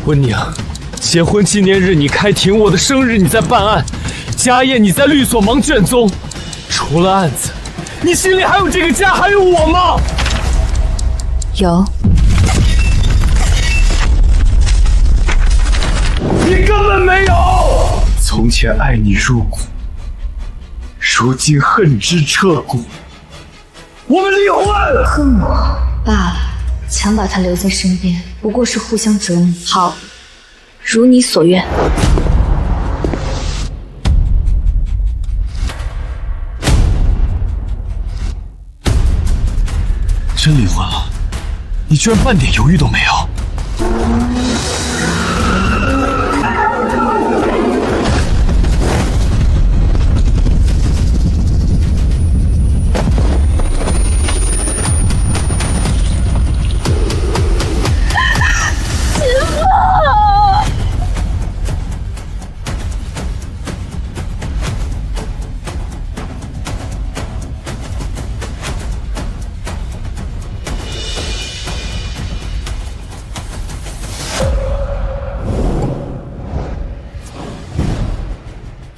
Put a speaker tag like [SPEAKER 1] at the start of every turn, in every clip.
[SPEAKER 1] 溫寧，結婚紀念日你開庭，我的生日你在辦案，家宴你在律所忙卷宗，除了案子，你心裡還有這個家，還有我嗎？
[SPEAKER 2] 有。
[SPEAKER 1] 你根本沒有。從前愛你入骨，如今恨之徹骨。我們離婚。
[SPEAKER 2] 恨我罷了，想把他留在身邊，不過是互相折磨。好，如你所願。
[SPEAKER 1] 真離婚了？你居然半點猶豫都沒有。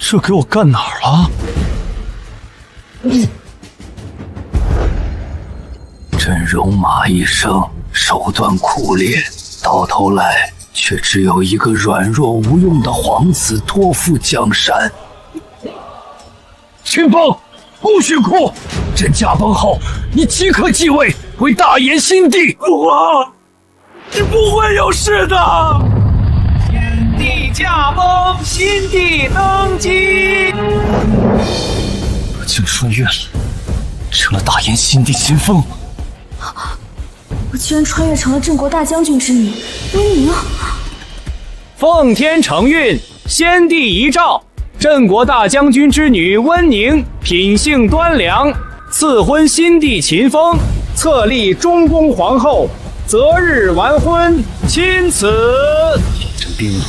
[SPEAKER 1] 这给我干哪兒了？真戎馬一生，手段苦劣，到頭來卻只有一個軟弱無用的皇子托付江山。秦風，不許哭！朕駕崩後，你即刻繼位，為大燕新帝。不啊，你不會有事的。帝駕崩，新帝登基。我竟穿越了，成了大燕新帝秦風。
[SPEAKER 2] 我居然穿越成了镇國大將軍之女溫寧啊！
[SPEAKER 3] 奉天承運，先帝遺詔，镇國大將軍之女溫寧品性端良，賜婚新帝秦風，冊立中宮皇後，擇日完婚，親此。
[SPEAKER 1] 朕兵疑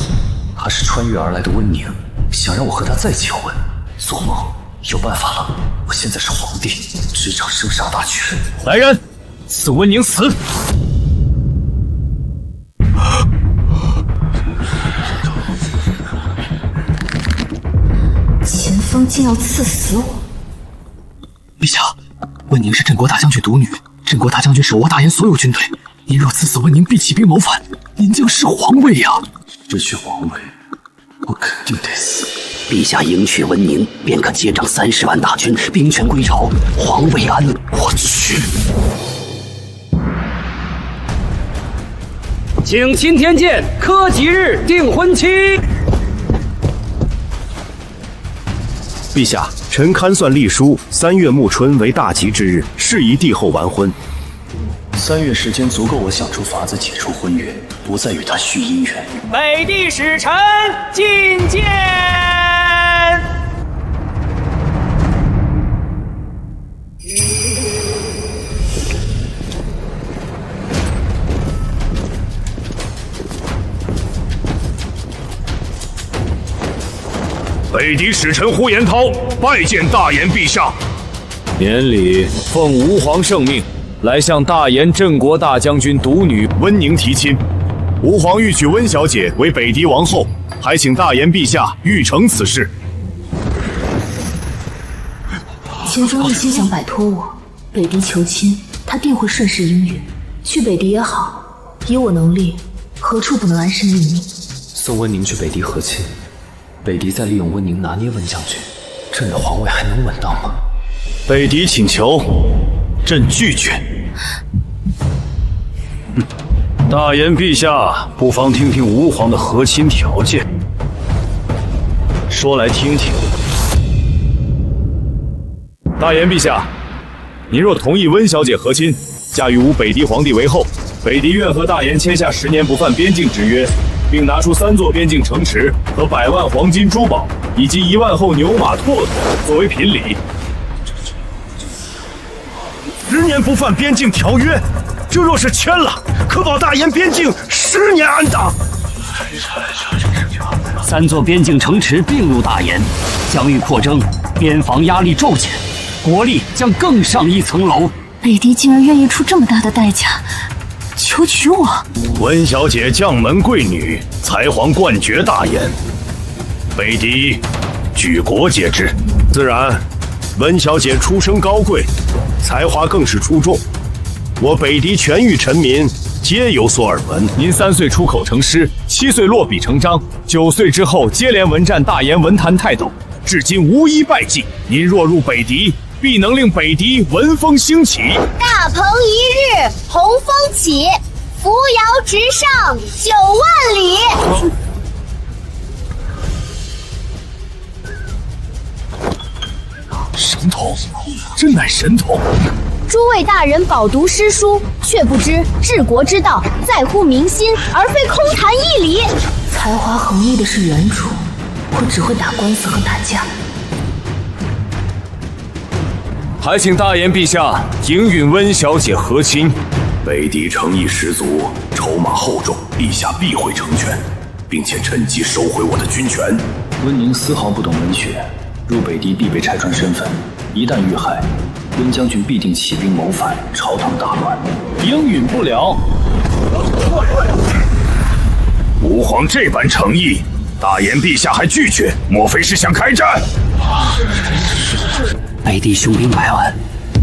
[SPEAKER 1] 她是穿越而來的溫寧，想讓我和她再結婚。做夢，有辦法了！我現在是皇帝，執掌生殺大權。來人，賜溫寧死！
[SPEAKER 2] 秦風竟要賜死我！
[SPEAKER 1] 陛下，溫寧是鎮國大將軍獨女，鎮國大將軍手握大燕所有軍隊，您若賜死溫寧，必起兵謀反，您將失皇位呀！失去皇位，我肯定得死。
[SPEAKER 4] 陛下迎娶溫寧，便可接掌30萬大軍，兵權歸朝，皇位安乐。
[SPEAKER 1] 我去！
[SPEAKER 3] 請钦天监科吉日定婚期。
[SPEAKER 5] 陛下，臣勘算历书，3月暮春為大吉之日，適宜帝後完婚。
[SPEAKER 1] 3月時間足夠我想出法子解除婚約，不再與他續姻緣。
[SPEAKER 3] 北地使臣覲見。
[SPEAKER 5] 北狄使臣呼延涛拜見大燕陛下。
[SPEAKER 3] 年裡奉吾皇聖命，來向大燕鎮國大將軍獨女
[SPEAKER 5] 溫寧提親。吾皇欲娶溫小姐為北狄王後，還請大燕陛下諭成此事。
[SPEAKER 2] 秦風一心想擺脫我，北狄求親，他定會順勢應允。去北狄也好，以我能力，何處不能安身立命？
[SPEAKER 1] 送溫寧去北狄和親，北狄再利用溫寧拿捏溫將軍，朕的皇位還能穩當嗎？
[SPEAKER 5] 北狄請求，朕拒絕。大燕陛下，不妨聽聽吾皇的和親條件，說來聽聽。大燕陛下，您若同意溫小姐和親，嫁與吾北狄皇帝為後，北狄願和大燕簽下10年不犯邊境之約，並拿出3座邊境城池和100萬黃金珠寶，以及1萬後牛馬駱駝作為聘禮。10年不犯邊境條約，這若是簽了，可保大燕邊境10年安黨。
[SPEAKER 4] 3座邊境城池併入大燕，疆域擴張，邊防壓力驟減，國力將更上一層樓。
[SPEAKER 2] 北狄竟然願意出這麼大的代價，
[SPEAKER 1] 求娶我？
[SPEAKER 5] 溫小姐将門貴女，才皇冠絕大言，北狄舉國皆知。自然，溫小姐出身高貴，才華更是出眾，我北狄全域臣民皆有所耳聞。
[SPEAKER 3] 您3歲出口成詩，7歲落筆成章，9歲之後接連文戰大言文壇泰斗，至今無一敗績。您若入北狄，必能令北狄文風興起。
[SPEAKER 6] 大鵬一日洪風起，扶搖直上9萬里。
[SPEAKER 1] 神童，真乃神童！
[SPEAKER 6] 诸位大人饱读诗書，却不知治國之道在乎民心，而非空談義理。
[SPEAKER 2] 才華橫溢的是原主，我只會打官司和打架。
[SPEAKER 3] 還請大言陛下應允溫小姐和親。
[SPEAKER 5] 北狄誠意十足，籌碼厚重，陛下必會成全，並且趁機收回我的軍權。
[SPEAKER 7] 溫寧絲毫不懂文學，入北狄必被拆穿身份，一旦遇害，溫將軍必定起兵謀反，朝堂大亂，應允不了。
[SPEAKER 5] 吾皇這般誠意，大言陛下還拒絕，莫非是想開戰？
[SPEAKER 4] 北狄雄兵100萬，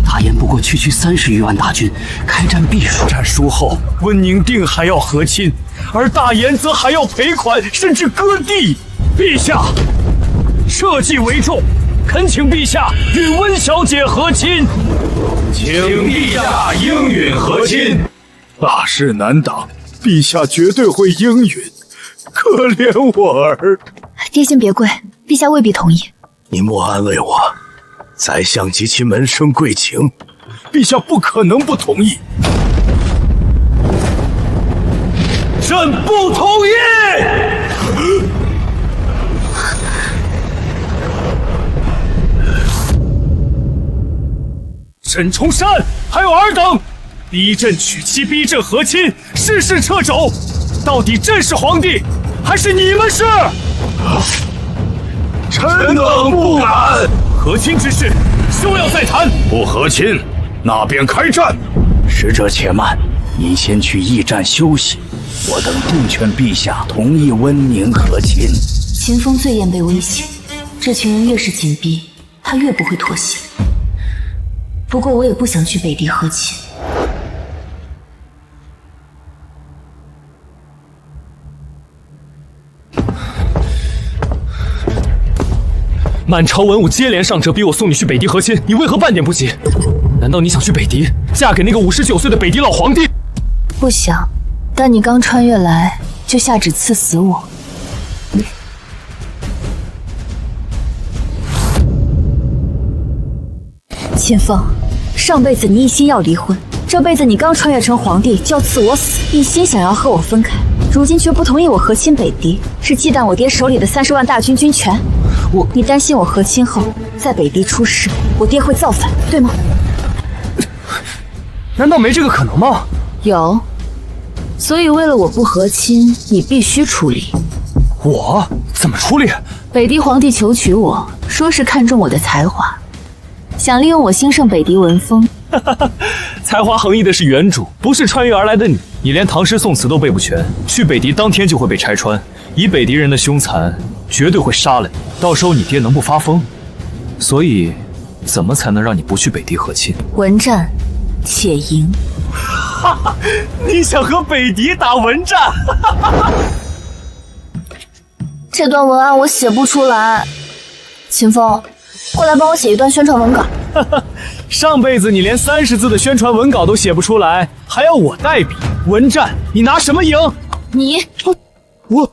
[SPEAKER 4] 大言不過區30餘萬大軍，開戰必輸。
[SPEAKER 3] 戰輸後，溫寧定還要和親，而大言則還要賠款，甚至割地。陛下，社稷為重，懇請陛下與溫小姐和親。
[SPEAKER 5] 請陛下應允和親。
[SPEAKER 1] 大事難擋，陛下絕對會應允。可憐我兒。
[SPEAKER 2] 爹先別跪，陛下未必同意。
[SPEAKER 1] 你莫安慰我。宰相及其門生貴情，陛下不可能不同意。
[SPEAKER 3] 朕不同意。朕重申，还有尔等，逼朕娶妻，逼朕和親，事事掣肘，到底朕是皇帝，還是你們是？
[SPEAKER 1] 臣等不敢。
[SPEAKER 3] 和親之事，休要再談。
[SPEAKER 5] 不和親，那便開戰。
[SPEAKER 4] 使者且慢，您先去驛站休息，我等定勸陛下同意溫寧和親。
[SPEAKER 2] 秦風最厭被威脅，這群人越是緊逼，他越不會妥協。不過我也不想去北狄和親。
[SPEAKER 3] 满朝文武接連上折，逼我送你去北狄和親，你為何半點不急？難道你想去北狄，嫁給那個59歲的北狄老皇帝？
[SPEAKER 2] 不想，但你剛穿越來，就下旨賜死我。秦風，上輩子你一心要離婚，這輩子你剛穿越成皇帝，就要賜我死，一心想要和我分開，如今卻不同意我和親北狄，是忌憚我爹手裡的30萬大軍軍權。你擔心我和親後在北狄出事，我爹會造反，對嗎？
[SPEAKER 3] 難道沒這個可能嗎？
[SPEAKER 2] 有，所以為了我不和親，你必須出力。
[SPEAKER 3] 我怎麼出力？
[SPEAKER 2] 北狄皇帝求娶我，說是看中我的才華，想利用我興盛北狄文風。
[SPEAKER 3] 才華橫溢的是原主，不是穿越而來的你。你連唐詩宋詞都背不全，去北狄當天就會被拆穿。以北狄人的兇殘，絕對會殺了你。到時候你爹能不發瘋？所以，怎麼才能讓你不去北狄和親？
[SPEAKER 2] 文戰，且贏。
[SPEAKER 3] 哈哈，你想和北狄打文戰？
[SPEAKER 6] 這段文案我寫不出來。秦風，過來幫我寫一段宣傳文稿。
[SPEAKER 3] 上輩子你連30字的宣傳文稿都寫不出來，還要我代筆？文戰，你拿什麼贏？
[SPEAKER 2] 你，
[SPEAKER 3] 我。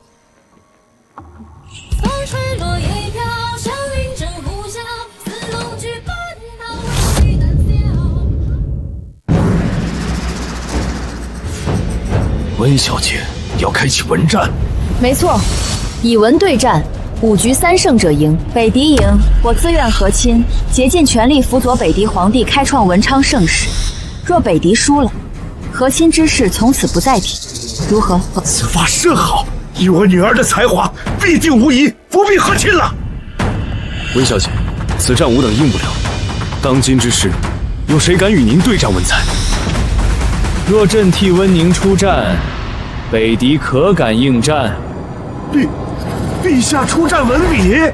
[SPEAKER 1] 溫小姐要開啟文戰。
[SPEAKER 2] 沒錯，以文對戰，5局3勝者贏。北狄贏，我自願和親，竭盡全力輔佐北狄皇帝開創文昌盛世。若北狄輸了，和親之事從此不再提，如何？
[SPEAKER 1] 此法甚好，以我女兒的才華，必定無疑，不必和親了。
[SPEAKER 3] 溫小姐，此戰吾等應不了。當今之事，有誰敢與您對戰文才？若朕替溫寧出戰，北狄可敢應戰？
[SPEAKER 1] 陛下出戰文筆。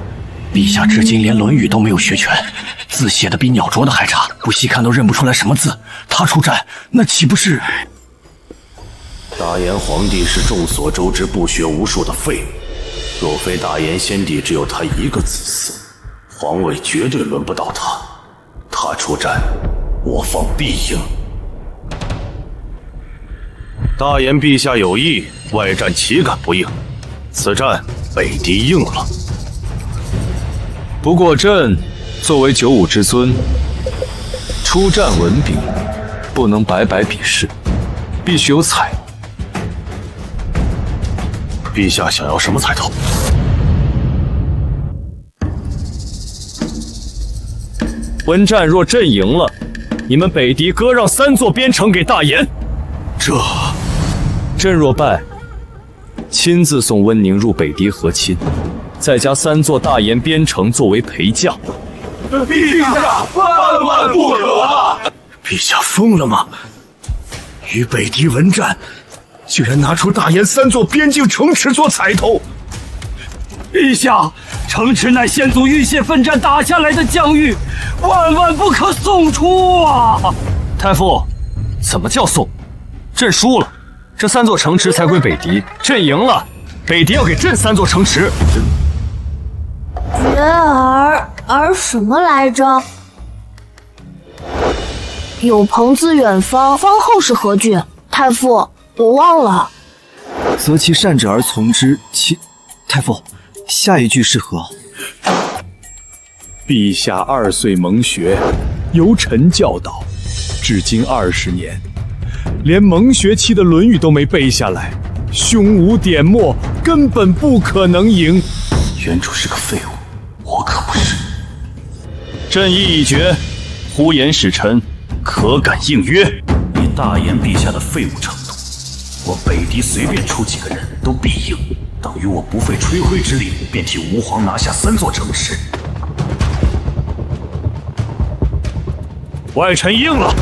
[SPEAKER 4] 陛下至今連《論語》都沒有學全，字寫的比鳥啄的還差，不細看都認不出來什麼字。他出戰，那豈不是？
[SPEAKER 7] 大炎皇帝是眾所周知不學無術的廢物，若非大炎先帝只有他一個子嗣，皇位絕對輪不到他。他出戰，我方必贏。大炎陛下有意，外戰豈敢不應？此戰北狄應了。
[SPEAKER 3] 不過朕作為九五之尊，出戰文筆，不能白白比試，必須有彩。
[SPEAKER 7] 陛下想要什麼彩頭？
[SPEAKER 3] 文戰若朕贏了，你們北狄割讓3座邊城給大炎。朕若敗，親自送溫寧入北狄和親，再加3座大炎邊城作為陪嫁。
[SPEAKER 1] 陛下萬萬不可！
[SPEAKER 4] 陛下瘋了嗎？與北狄文戰，竟然拿出大炎3座邊境城池做彩頭！
[SPEAKER 1] 陛下，城池乃先祖浴血奮戰打下來的疆域，萬萬不可送出啊！
[SPEAKER 3] 太傅，怎麼叫送？朕輸了，這3座城池才歸北狄；朕贏了，北狄要給朕3座城池。
[SPEAKER 6] 絕兒什麼來着？有朋自遠方，方後是何懼？太傅，我忘了。
[SPEAKER 8] 擇其善者而從之，太傅，下一句是何？
[SPEAKER 5] 陛下2歲蒙學，由臣教導，至今20年，連蒙學期的《論語》都沒背下來，胸無點墨，根本不可能贏。
[SPEAKER 4] 原主是個廢物，我可不是。
[SPEAKER 3] 朕意已決，呼延使臣，可敢應約？
[SPEAKER 4] 以大炎陛下的廢物程度，我北狄隨便出幾個人都必應，等於我不費吹灰之力便替吾皇拿下3座城池。
[SPEAKER 3] 外臣應了。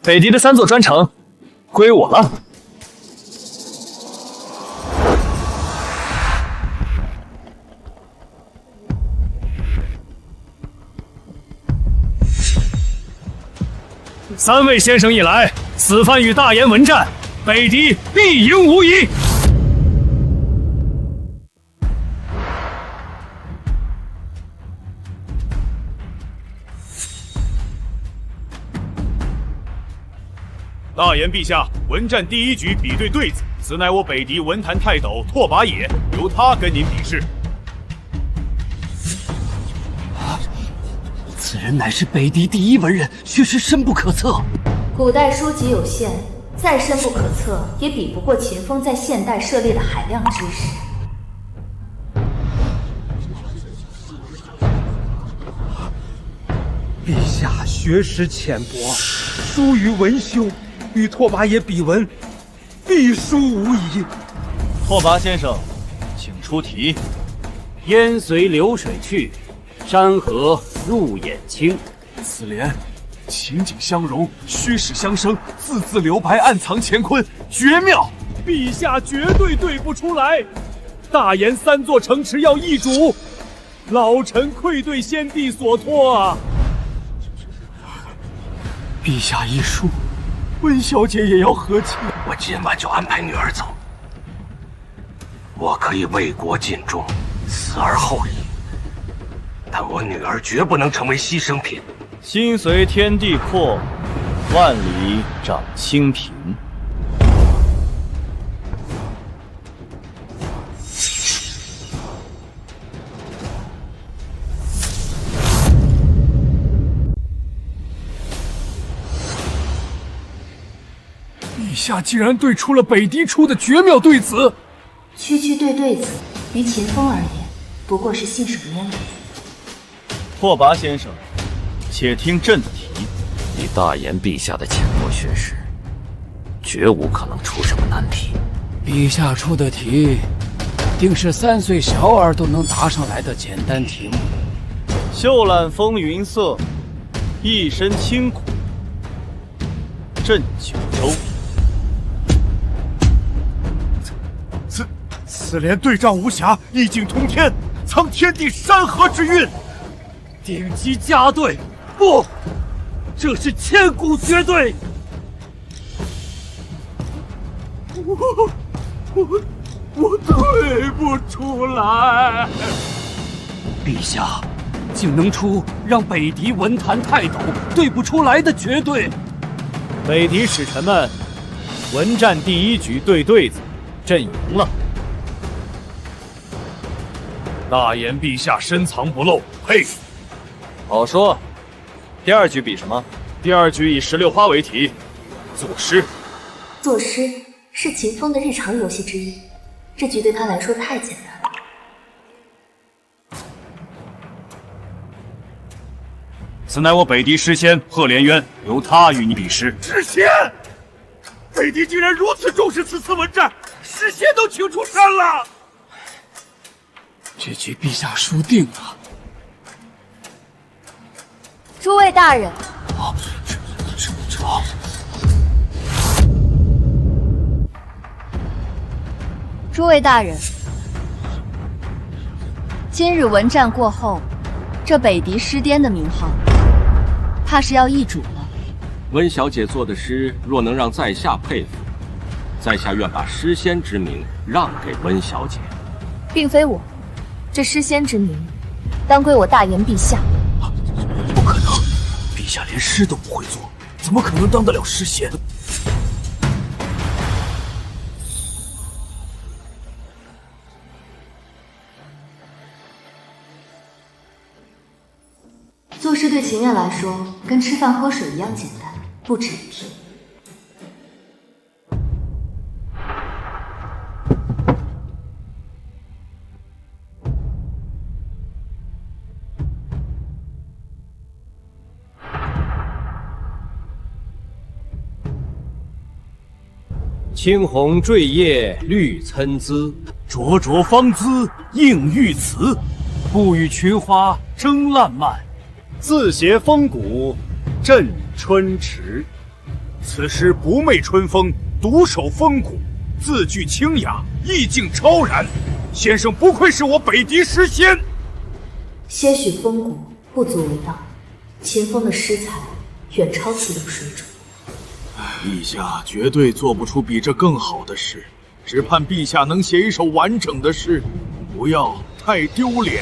[SPEAKER 3] 北狄的3座專城歸我了。3位先生一來，此番與大炎文戰，北狄必贏無疑。
[SPEAKER 5] 大炎陛下，文戰第1局比對對子，此乃我北狄文壇泰斗拓跋野，由他跟您比試。
[SPEAKER 1] 此人乃是北狄第1文人，確實深不可測。
[SPEAKER 2] 古代書籍有限，再深不可測，也比不過秦風在現代涉獵的海量知識。
[SPEAKER 9] 陛下學識淺薄，疏於文修，與拓跋野比文，必輸無疑。
[SPEAKER 3] 拓跋先生，請出題。
[SPEAKER 10] 煙隨流水去，山河入眼睛。
[SPEAKER 1] 此聯情景相融，虛實相生，字字留白，暗藏乾坤，絕妙！
[SPEAKER 5] 陛下絕對對不出來。大炎3座城池要易主，老臣愧對先帝所託啊！
[SPEAKER 1] 陛下一輸，溫小姐也要和親。
[SPEAKER 4] 我今晚就安排女兒走，我可以為國盡忠，死而後已，但我女兒絕不能成為犧牲品。
[SPEAKER 3] 心隨天地闊，萬里長青萍。
[SPEAKER 1] 陛下竟然對出了北狄出的絕妙對子。
[SPEAKER 2] 區區對子，於秦風而言，不過是信手拈來。
[SPEAKER 3] 拓跋先生，且聽朕的題。
[SPEAKER 10] 以大炎陛下的淺薄學識，絕無可能出什麼難題。
[SPEAKER 1] 陛下出的題，
[SPEAKER 10] 定是3歲小兒都能答上來的簡單題目。
[SPEAKER 3] 秀覽風雲色，一身清苦，震九州。
[SPEAKER 5] 此连对仗无瑕，意境通天，藏天地山河之韵。
[SPEAKER 1] 顶级家队，不，这是千古绝对。我对不出来。陛下，竟能出让北狄文坛泰斗对不出来的绝对。
[SPEAKER 3] 北狄使臣们，文战第1局对对子，朕赢了。
[SPEAKER 5] 大言陛下深藏不露，佩服。
[SPEAKER 3] 好说。第2局比什么？
[SPEAKER 5] 第2局以16花为题，作詩。
[SPEAKER 2] 作詩是秦风的日常游戏之一，这局对他来说太简单了。
[SPEAKER 5] 此乃我北狄诗仙赫连渊，由他与你比诗。
[SPEAKER 1] 诗仙，北狄竟然如此重视此次文战，诗仙都请出山了。
[SPEAKER 10] 这局陛下输定了。
[SPEAKER 2] 诸位大人，诸位大人，今日文战過後，這北狄詩顛的名號，怕是要易主了。
[SPEAKER 11] 溫小姐做的詩，若能讓在下佩服，在下願把詩仙之名讓給溫小姐。
[SPEAKER 2] 並非我，這詩仙之名，當歸我大言陛下。
[SPEAKER 1] 不可能，陛下連詩都不會做，怎麼可能當得了詩仙？
[SPEAKER 2] 做事對秦月來說，跟吃飯喝水一樣簡單，不值一提。
[SPEAKER 3] 青紅墜葉綠參差，
[SPEAKER 1] 灼灼芳姿映玉瓷。不與群花爭爛漫，
[SPEAKER 5] 自攜風骨振春池。此詩不媚春風，獨守風骨，字句清雅，意境超然。先生不愧是我北狄詩仙。
[SPEAKER 2] 些許風骨不足為道，秦風的詩才遠超此等水準。
[SPEAKER 5] 陛下絕對做不出比這更好的詩，只盼陛下能寫一首完整的詩，不要太丟臉。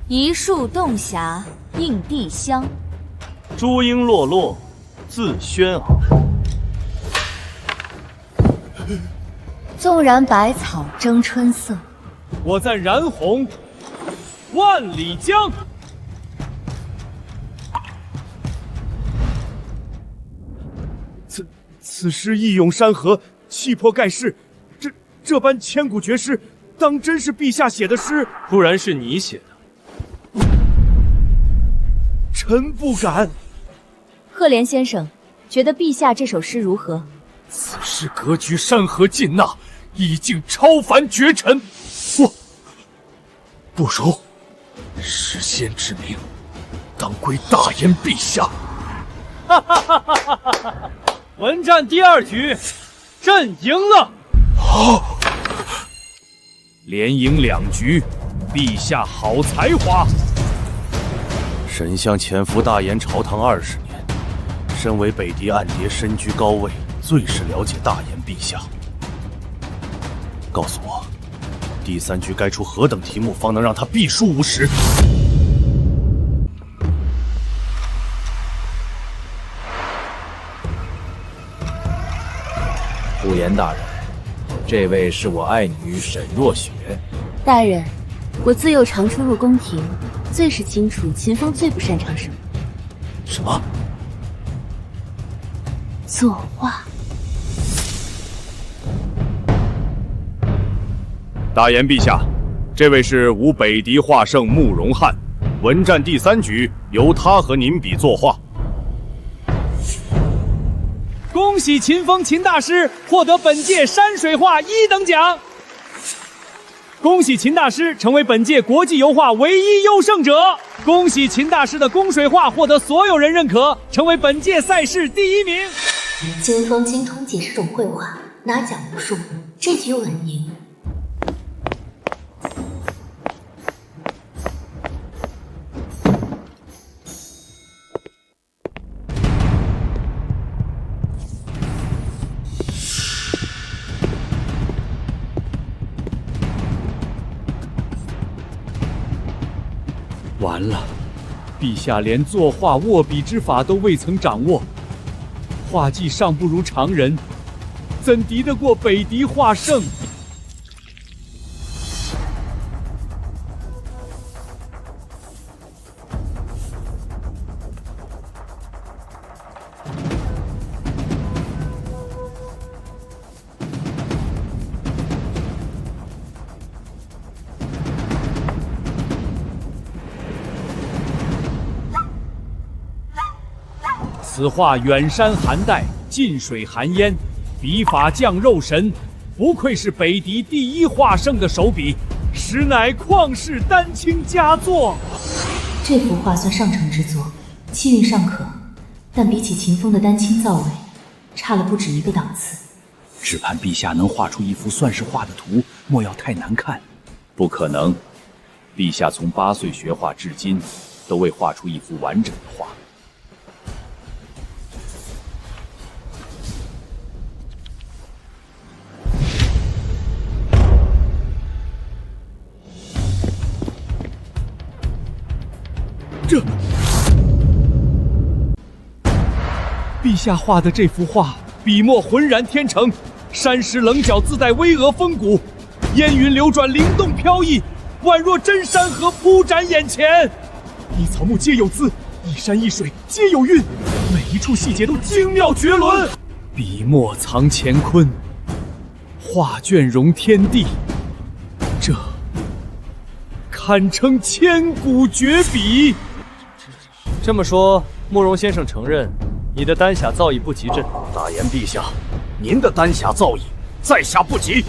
[SPEAKER 2] 一樹洞霞映帝香，
[SPEAKER 3] 珠纓落落自軒昂。
[SPEAKER 2] 縱然百草爭春色，
[SPEAKER 3] 我讚燃紅萬里江。
[SPEAKER 5] 此詩義詠山河，氣魄蓋世。這般千古絕詩，當真是陛下寫的詩？
[SPEAKER 3] 不然是你寫的。
[SPEAKER 5] 臣不敢。
[SPEAKER 2] 赫連先生，覺得陛下這首詩如何？
[SPEAKER 1] 此詩格局山河盡納，意境超凡絕塵。我不如詩仙之名，當歸大言陛下。
[SPEAKER 3] 哈哈哈哈哈哈！文戰第2局，朕贏了。
[SPEAKER 1] 好，
[SPEAKER 5] 連贏2局，陛下好才華。
[SPEAKER 7] 神相潛伏大燕朝堂20年，身為北狄暗諜，身居高位，最是了解大燕陛下。告訴我，第3局該出何等題目，方能讓他必輸無實？
[SPEAKER 3] 呼延大人，這位是我愛女沈若雪。
[SPEAKER 2] 大人，我自幼常出入宮廷，最是清楚秦風最不擅長什麼。
[SPEAKER 8] 什么？
[SPEAKER 6] 作画。
[SPEAKER 5] 大言陛下，这位是吾北狄画圣慕容翰，文战第3局由他和您比作画。
[SPEAKER 3] 恭喜秦风秦大师获得本届山水画1等奖！恭喜秦大師成為本屆國際油畫唯一優勝者！恭喜秦大師的供水畫獲得所有人認可，成為本屆賽事第1名。
[SPEAKER 2] 金風精通幾十種繪畫，拿獎無數，這局穩贏。
[SPEAKER 3] 完了，陛下連作畫握筆之法都未曾掌握，畫技尚不如常人，怎敵得過北狄畫聖？此画遠山寒帶，近水寒煙，筆法匠肉神，不愧是北狄第1畫聖的手筆，實乃曠世丹青佳作。
[SPEAKER 2] 這幅畫算上乘之作，氣韻尚可，但比起秦風的丹青造葦，差了不止一個檔次。
[SPEAKER 1] 只盼陛下能畫出一幅算是畫的圖，莫要太難看。
[SPEAKER 3] 不可能，陛下從8歲學畫至今，都未畫出一幅完整的畫。陛下畫的這幅畫，筆墨渾然天成，山石稜角自帶巍峨峰谷，煙雲流轉靈動飄逸，宛若真山河鋪展眼前。一草木皆有姿，一山一水皆有韻，每一處細節都精妙絕倫。筆墨藏乾坤，畫卷容天地，這堪稱千古絕筆。這麼說，慕容先生承認你的丹霞造詣不及朕？
[SPEAKER 4] 大言陛下，您的丹霞造詣在下不及。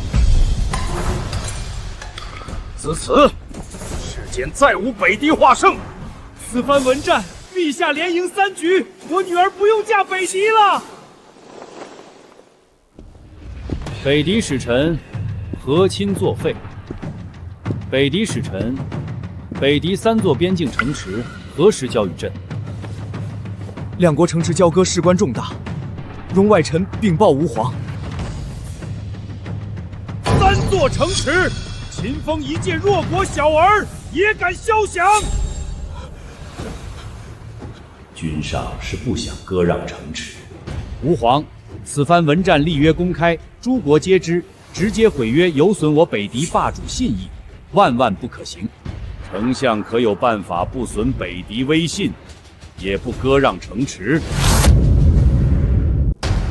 [SPEAKER 4] 自此，世间再无北狄畫聖。
[SPEAKER 3] 此番文戰，陛下連贏3局，我女兒不用嫁北狄了。北狄使臣和親作廢。北狄使臣，北狄3座邊境城池何時交與朕？
[SPEAKER 8] 兩國城池交割，事關重大，容外臣稟報吾皇。
[SPEAKER 3] 3座城池，秦風一介弱國小兒也敢梟降？
[SPEAKER 7] 君上是不想割讓城池。
[SPEAKER 3] 吾皇，此番文戰立約公開，諸國皆知，直接毀約，有損我北狄霸主信義，萬萬不可行。丞相可有辦法不損北狄威信，也不割讓城池？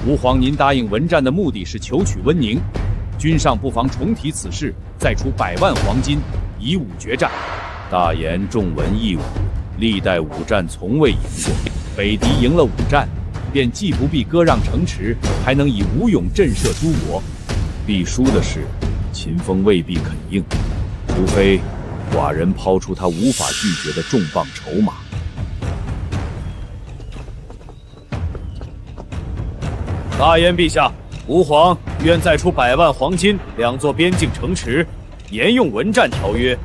[SPEAKER 3] 吾皇，您答應文戰的目的是求取溫寧，君上不妨重提此事，再出100萬黃金，以武決戰。大言重文抑武，歷代武戰從未贏過，北狄贏了武戰，便既不必割讓城池，還能以武勇震懾諸國。必輸的是，秦風未必肯應，除非寡人拋出他無法拒絕的重磅籌碼。大言陛下，吾皇願再出100萬黃金，2座邊境城池，沿用文戰條約，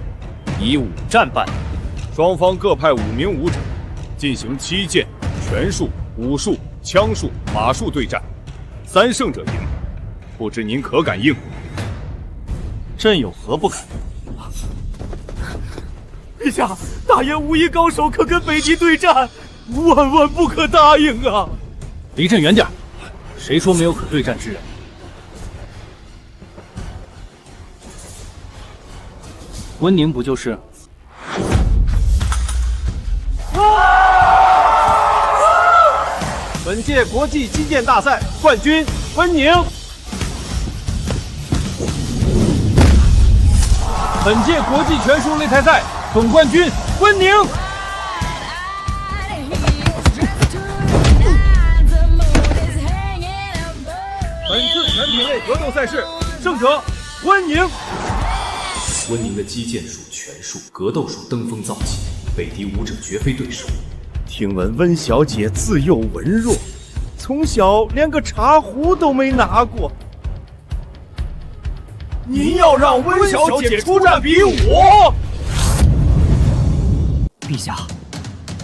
[SPEAKER 3] 以武戰辦。
[SPEAKER 5] 雙方各派5名武者，進行擊劍、拳術、武術、槍術、馬術對戰，3勝者贏。不知您可敢應？
[SPEAKER 3] 朕有何不敢？陛下，大言武藝高手，可跟北狄對戰，萬萬不可答應啊！離朕遠點，誰說沒有可對戰之人？溫寧不就是？
[SPEAKER 10] 本届国际击剑大赛冠军温宁。本届国际拳术擂台赛总冠军温宁。本次全品类格斗赛事胜者温宁。
[SPEAKER 12] 温宁的击剑术、拳术、格斗术登峰造极，北敌武者绝非对手。
[SPEAKER 8] 听闻温小姐自幼文弱，从小连个茶壶都没拿过。
[SPEAKER 1] 您要让温小姐出战比武？
[SPEAKER 10] 陛下，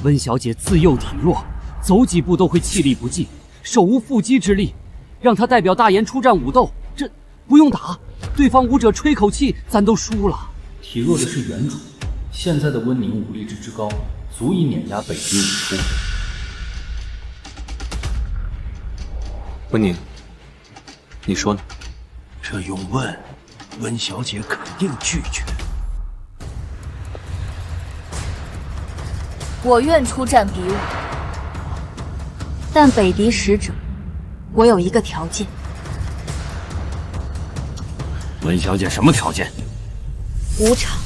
[SPEAKER 10] 温小姐自幼体弱，走几步都会气力不济，手无缚鸡之力，让她代表大研出战武斗，这不用打，对方武者吹口气，咱都输了。
[SPEAKER 12] 体弱的是原主，现在的温宁武力值之高，足以碾压北敌武夫。
[SPEAKER 11] 温宁，你说呢？
[SPEAKER 4] 这用问，温小姐肯定拒绝。
[SPEAKER 2] 我愿出战比武，但北敌使者，我有一个条件。
[SPEAKER 11] 温小姐什么条件
[SPEAKER 2] 5场，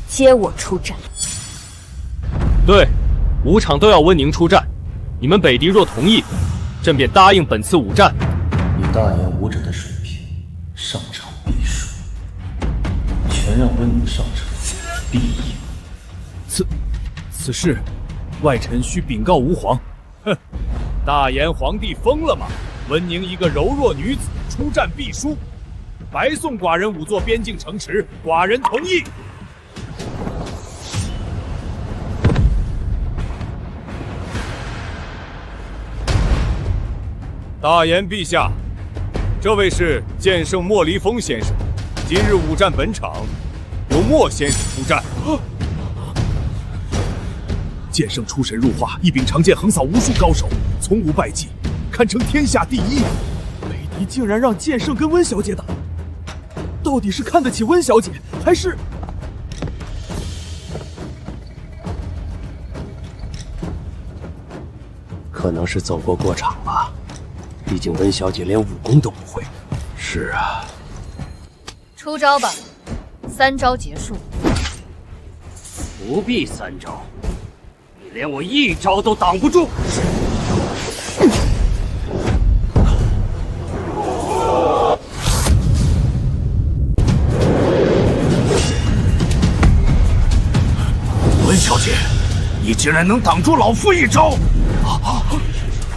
[SPEAKER 2] 皆我出战。
[SPEAKER 3] 对，5场都要温宁出战。你们北敌若同意，朕便答应本次5战。
[SPEAKER 12] 以大研武者的水平，上场必输，全让温宁上场必赢。
[SPEAKER 8] 此事，外臣需禀告吾皇。
[SPEAKER 5] 哼，大研皇帝疯了吗？温宁一个柔弱女子出战必输，白送寡人5座边境城池，寡人同意。大研陛下，这位是剑圣莫离风先生，今日5战本场由莫先生出战。
[SPEAKER 8] 剑圣出神入化，一柄长剑横扫无数高手，从无败绩，堪称天下第一。北敌竟然让剑圣跟温小姐打，到底是看得起温小姐，还是……
[SPEAKER 13] 可能是走过场吧，毕竟温小姐连武功都不会。
[SPEAKER 4] 是啊，
[SPEAKER 6] 出招吧，3招结束。
[SPEAKER 10] 不必3招。连我1招都挡不住。
[SPEAKER 4] 温小姐，你竟然能挡住老夫1招！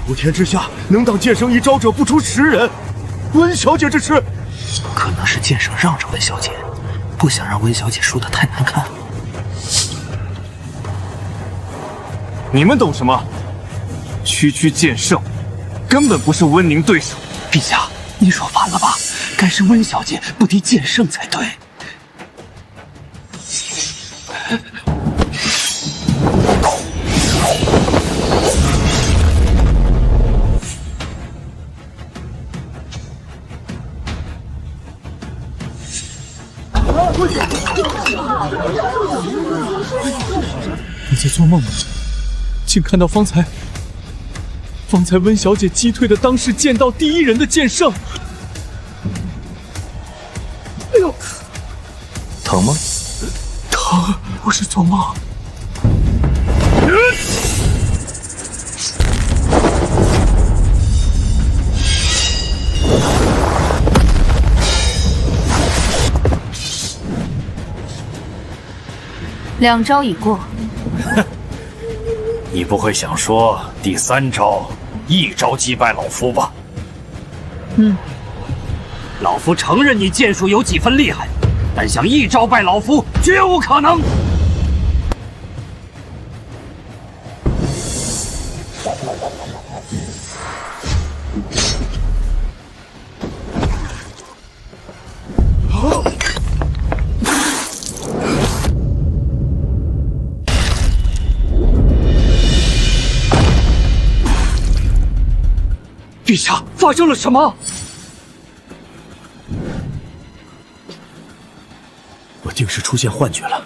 [SPEAKER 8] 普天之下，能挡剑圣1招者不出10人。温小姐这是……
[SPEAKER 13] 可能是剑圣让着温小姐，不想让温小姐输得太难看。
[SPEAKER 1] 你们懂什么？区区剑圣，根本不是温宁对手。
[SPEAKER 13] 陛下，你说反了吧？该是温小姐不敌剑圣才对。
[SPEAKER 8] 你在做梦吗？竟看到方才温小姐击退的当世剑道第1人的剑圣。哎呦，
[SPEAKER 13] 疼吗？
[SPEAKER 8] 疼，不是做梦。
[SPEAKER 2] 2招已过。
[SPEAKER 4] 你不会想说第3招1招击败老夫吧？
[SPEAKER 10] 老夫承認你劍術有幾分厲害，但想1招敗老夫絕無可能。陛下，發生了什麼？
[SPEAKER 8] 我定是出現幻覺了。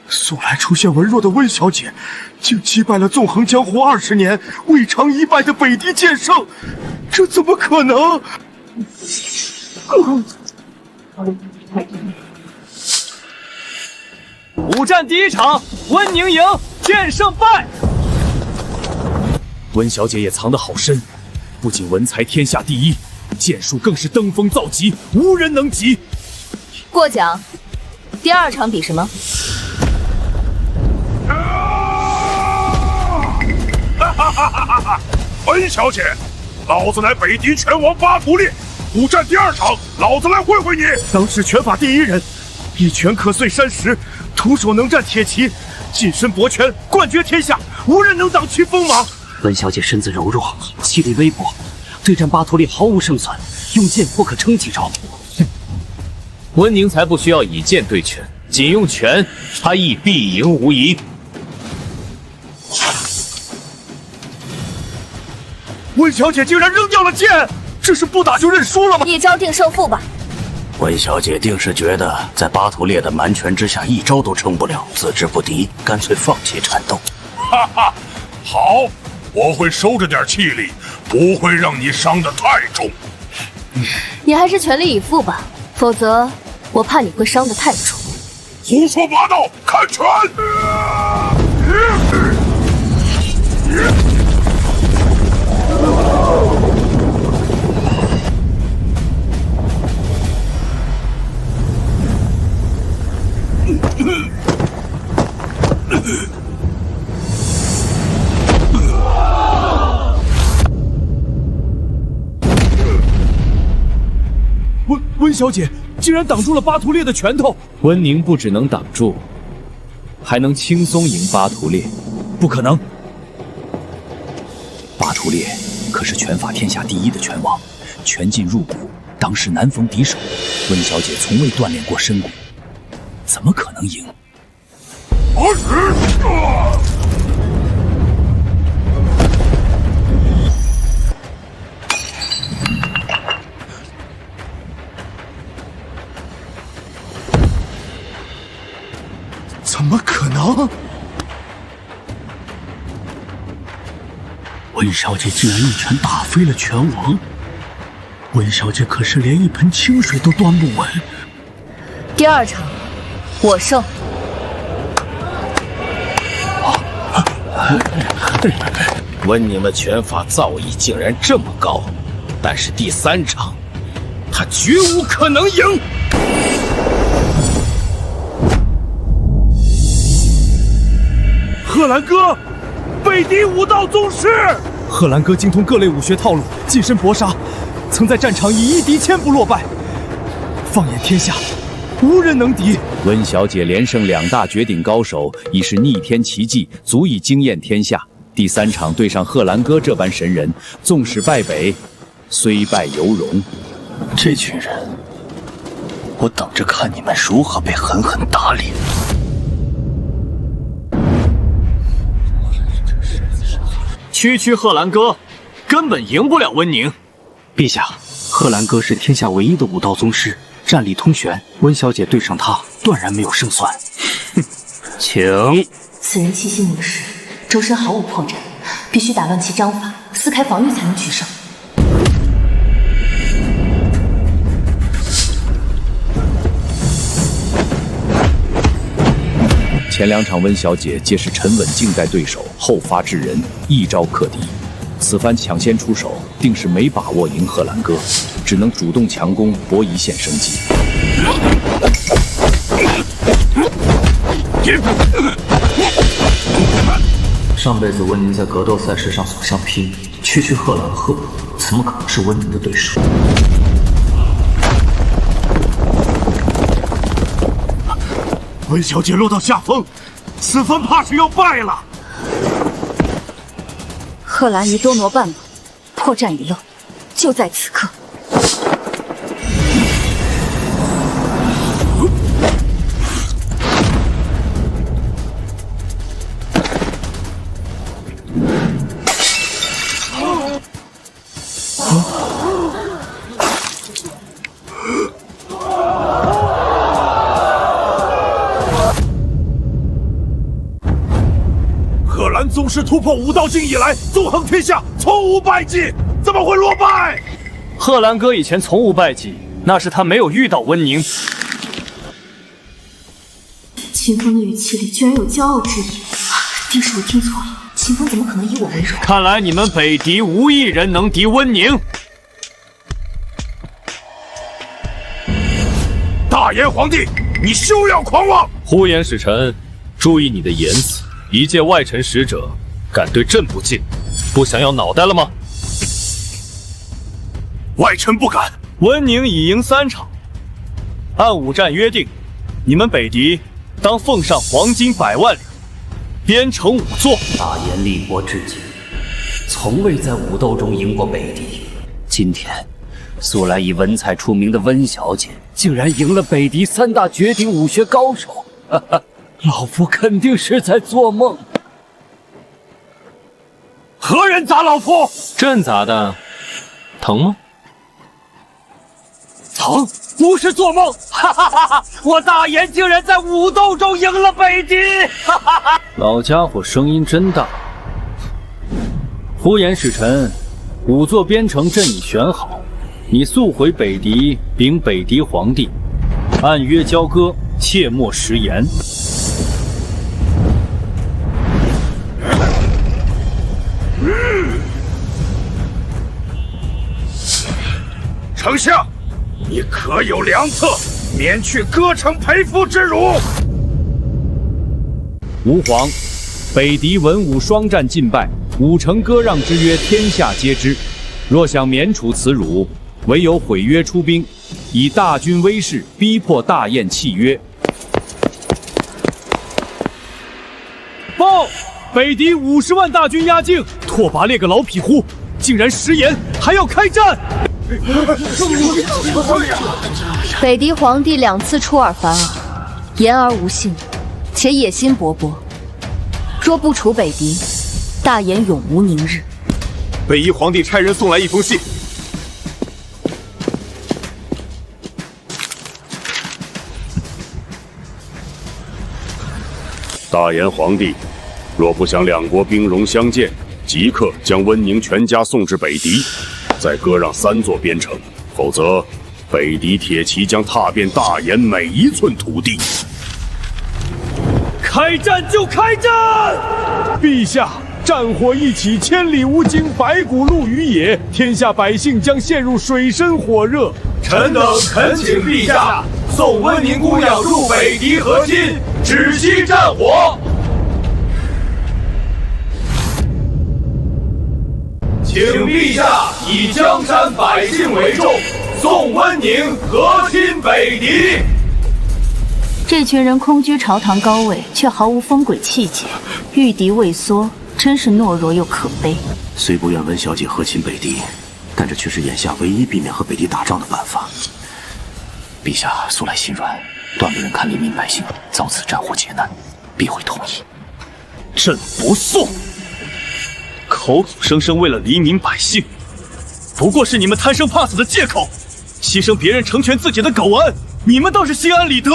[SPEAKER 8] 素来出现文弱的溫小姐，竟擊敗了縱橫江湖20年未嘗一敗的北狄劍聖，這怎麼可能？5
[SPEAKER 3] 戰第1場，溫寧贏，劍聖敗。
[SPEAKER 5] 溫小姐也藏得好深，不僅文才天下第一，劍術更是登峰造極，無人能及。
[SPEAKER 2] 過獎。第2場比什麼？
[SPEAKER 5] 溫小姐，老子乃北狄拳王巴圖烈，5戰第2場，老子來會會你。
[SPEAKER 8] 當世拳法第1人，一拳可碎山石，徒手能戰鐵騎，近身搏拳，冠絕天下，無人能擋其鋒芒。
[SPEAKER 10] 溫小姐身子柔弱，氣力微薄，對戰巴圖烈毫無勝算，用劍不可稱幾招。
[SPEAKER 3] 溫寧才不需要以劍對拳，僅用拳，他亦必贏無疑。
[SPEAKER 8] 溫小姐竟然扔掉了劍，這是不打就認輸了嗎？
[SPEAKER 2] 一招定勝負吧。
[SPEAKER 7] 溫小姐定是覺得在巴圖烈的蠻拳之下一招都撐不了，自知不敵，乾脆放棄纏鬥。
[SPEAKER 5] 哈哈，好，我會收着點氣力，不會讓你傷得太重。
[SPEAKER 2] 你還是全力以赴吧，否則我怕你會傷得太重。
[SPEAKER 5] 胡說八道，看拳！
[SPEAKER 8] 溫小姐竟然擋住了巴圖烈的拳頭。
[SPEAKER 3] 溫寧不只能擋住，還能輕鬆贏巴圖烈。
[SPEAKER 5] 不可能！
[SPEAKER 12] 巴圖烈可是拳法天下第一的拳王，拳劲入骨，當時難逢敵手。溫小姐從未鍛鍊過身骨，怎麼可能贏？
[SPEAKER 8] 怎麼可能？
[SPEAKER 12] 溫小姐竟然一拳打飛了拳王，溫小姐可是連一盆清水都端不穩。
[SPEAKER 2] 第2場，我勝。
[SPEAKER 11] 溫寧的拳法造詣竟然這麼高，但是第3場，他絕無可能贏。
[SPEAKER 8] 賀蘭哥，北狄武道宗師。賀蘭哥精通各類武學套路，近身搏殺，曾在戰場以1敵1000不落敗。放眼天下，無人能敵。
[SPEAKER 12] 溫小姐連勝2大絕頂高手，已是逆天奇蹟，足以驚豔天下。第3場對上賀蘭哥這般神人，縱使敗北，雖敗猶榮。這群人，我等着看你們如何被狠狠打臉。
[SPEAKER 3] 區區賀蘭哥，根本贏不了溫寧。
[SPEAKER 10] 陛下，賀蘭哥是天下唯一的武道宗師，戰力通玄，溫小姐對上他，斷然沒有勝算。
[SPEAKER 11] 請。
[SPEAKER 2] 此人氣息凝實，周身毫無破綻，必須打亂其章法，撕開防禦才能取勝。
[SPEAKER 12] 前2場溫小姐皆是沉穩靜待對手，後發制人，一招克敵。此番搶先出手，定是沒把握贏賀蘭哥，只能主動強攻，搏一線生機。上輩子溫寧在格鬥賽事上所向披靡，區區賀蘭賀，怎麼可能是溫寧的對手？
[SPEAKER 8] 溫小姐落到下風，此番怕是要敗了。
[SPEAKER 2] 賀蘭儀多挪半步，破綻已露，就在此刻。
[SPEAKER 8] 是突破武道境以来縱橫天下，從無敗績，怎麼會落敗？
[SPEAKER 3] 賀蘭哥以前從無敗績，那是他沒有遇到溫寧。
[SPEAKER 2] 秦風的語氣裡居然有驕傲之意，定是我聽錯了。秦風怎麼可能以我為榮？
[SPEAKER 3] 看來你們北狄無一人能敵溫寧。
[SPEAKER 8] 大炎皇帝，你休要狂妄！
[SPEAKER 5] 呼延使臣，注意你的言辞。一介外臣使者，敢对朕不敬，不想要腦袋了嗎？
[SPEAKER 8] 外臣不敢。
[SPEAKER 3] 溫寧已贏3場，按武戰約定，你們北狄當奉上黃金100萬兩，編成5座。
[SPEAKER 10] 大炎立国至今，從未在武鬥中贏過北狄。今天，素來以文采出名的溫小姐，竟然贏了北狄3大绝頂武學高手。哈哈，老夫肯定是在做夢。
[SPEAKER 8] 何人砸老夫？
[SPEAKER 3] 朕砸的，疼嗎？
[SPEAKER 9] 疼，不是做夢！哈哈哈哈！我大炎竟然在武斗中贏了北狄！哈哈哈！
[SPEAKER 3] 老家伙聲音真大。呼延使臣，5座邊城朕已選好，你速回北狄禀北狄皇帝，按約交割，切莫食言。
[SPEAKER 8] 丞相，你可有良策，免去割城赔夫之辱？
[SPEAKER 12] 吾皇，北狄文武双战尽敗，5城割讓之約天下皆知。若想免除此辱，唯有毀約出兵，以大軍威勢逼迫大燕契約。
[SPEAKER 8] 報，北狄50萬大軍壓境，拓跋烈個老匹夫竟然食言，還要開戰。
[SPEAKER 6] 北狄皇帝2次出爾反爾，言而無信，且野心勃勃。若不除北狄，大燕永無寧日。
[SPEAKER 8] 北夷皇帝差人送來一封信。
[SPEAKER 5] 大炎皇帝，若不想2國兵戎相見，即刻將溫寧全家送至北狄，再割讓3座邊城，否則北狄鐵騎將踏遍大炎每一寸土地。
[SPEAKER 8] 開戰就開戰！陛下，戰火一起，千里無驚，白骨露於野，天下百姓將陷入水深火熱。
[SPEAKER 1] 臣等懇請陛下送溫寧姑娘入北狄和親，止息戰火。請陛下以江山百姓為重，送溫寧和親北狄。
[SPEAKER 2] 這群人空居朝堂高位，卻毫無風鬼氣節，御敵畏縮，真是懦弱又可悲。
[SPEAKER 7] 雖不願溫小姐和親北狄，但這卻是眼下唯一避免和北狄打仗的辦法。陛下素來心軟，斷不忍看黎民百姓遭此戰火劫難，必會同意。
[SPEAKER 5] 朕不送。口口聲聲為了黎民百姓，
[SPEAKER 8] 不過是你們貪生怕死的借口，犧牲別人成全自己的苟安，你們倒是心安理得。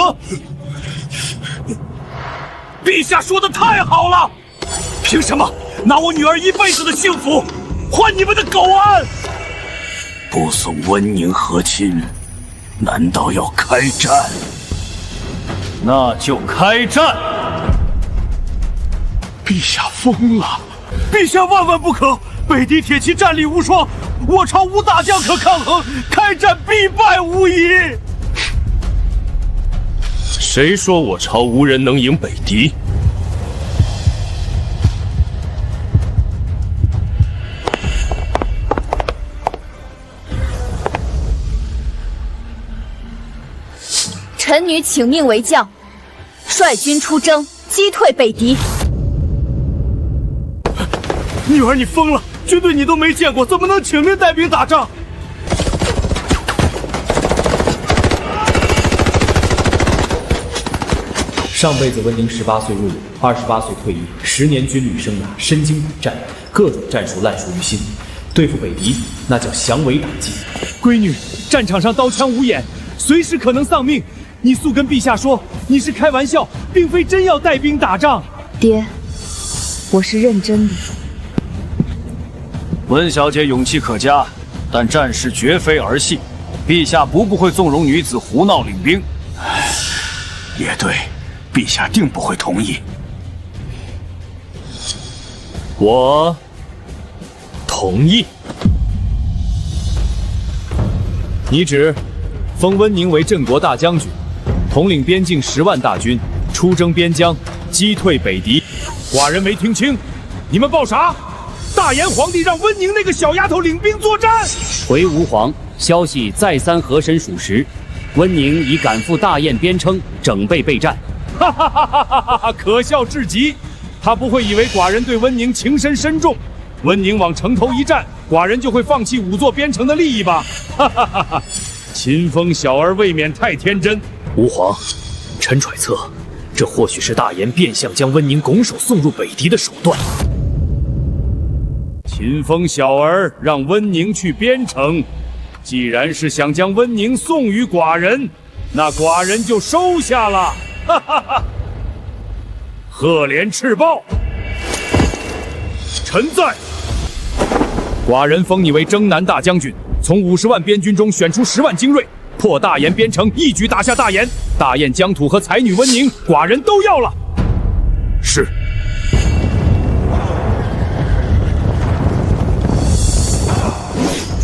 [SPEAKER 8] 陛下說的太好了，憑什麼拿我女兒一輩子的幸福換你們的苟安？
[SPEAKER 7] 不送溫寧和親，難道要開戰？
[SPEAKER 3] 那就開戰！
[SPEAKER 8] 陛下瘋了！陛下萬萬不可！北狄鐵騎戰力無雙，我朝無大將可抗衡，開戰必敗無疑。
[SPEAKER 5] 誰說我朝無人能贏北狄？
[SPEAKER 6] 臣女請命為將，率軍出征，擊退北狄。
[SPEAKER 8] 女兒，你瘋了！軍隊你都沒見過，怎麼能請命帶兵打仗？
[SPEAKER 14] 上輩子溫寧18歲入伍，28歲退役，10年軍旅生涯，身經百戰，各種戰術爛熟於心。對付北狄，那叫降維打擊。
[SPEAKER 8] 閨女，戰場上刀槍無眼，隨時可能喪命。你速跟陛下說，你是開玩笑，並非真要帶兵打仗。
[SPEAKER 2] 爹，我是認真的。
[SPEAKER 3] 溫小姐勇氣可嘉，但戰事絕非兒戲。陛下不會縱容女子胡鬧領兵。
[SPEAKER 4] 也對，陛下定不會同意。
[SPEAKER 14] 我同意。
[SPEAKER 12] 拟旨，封溫寧為鎮國大將軍，統領邊境10萬大軍，出征邊疆，擊退北狄。
[SPEAKER 8] 寡人沒聽清，你們報啥？大炎皇帝讓溫寧那個小丫頭領兵作戰。
[SPEAKER 10] 回吾皇，消息再三核實屬實，溫寧已趕赴大雁邊陲，整備備戰。
[SPEAKER 8] 哈哈哈哈哈哈！可笑至極。他不會以為寡人對溫寧情深深重，溫寧往城頭一站，寡人就會放棄5座邊城的利益吧？哈哈哈哈！秦風小兒未免太天真。
[SPEAKER 14] 吾皇，臣揣測，這或許是大炎變相將溫寧拱手送入北狄的手段。
[SPEAKER 8] 秦風小兒讓溫寧去邊城，既然是想將溫寧送與寡人，那寡人就收下了。哈哈哈！赫連赤豹，臣在。
[SPEAKER 12] 寡人封你為征南大將軍，從50萬邊軍中選出10萬精銳，破大雁邊城，一舉打下大雁。大雁疆土和才女溫寧，寡人都要了。
[SPEAKER 8] 是。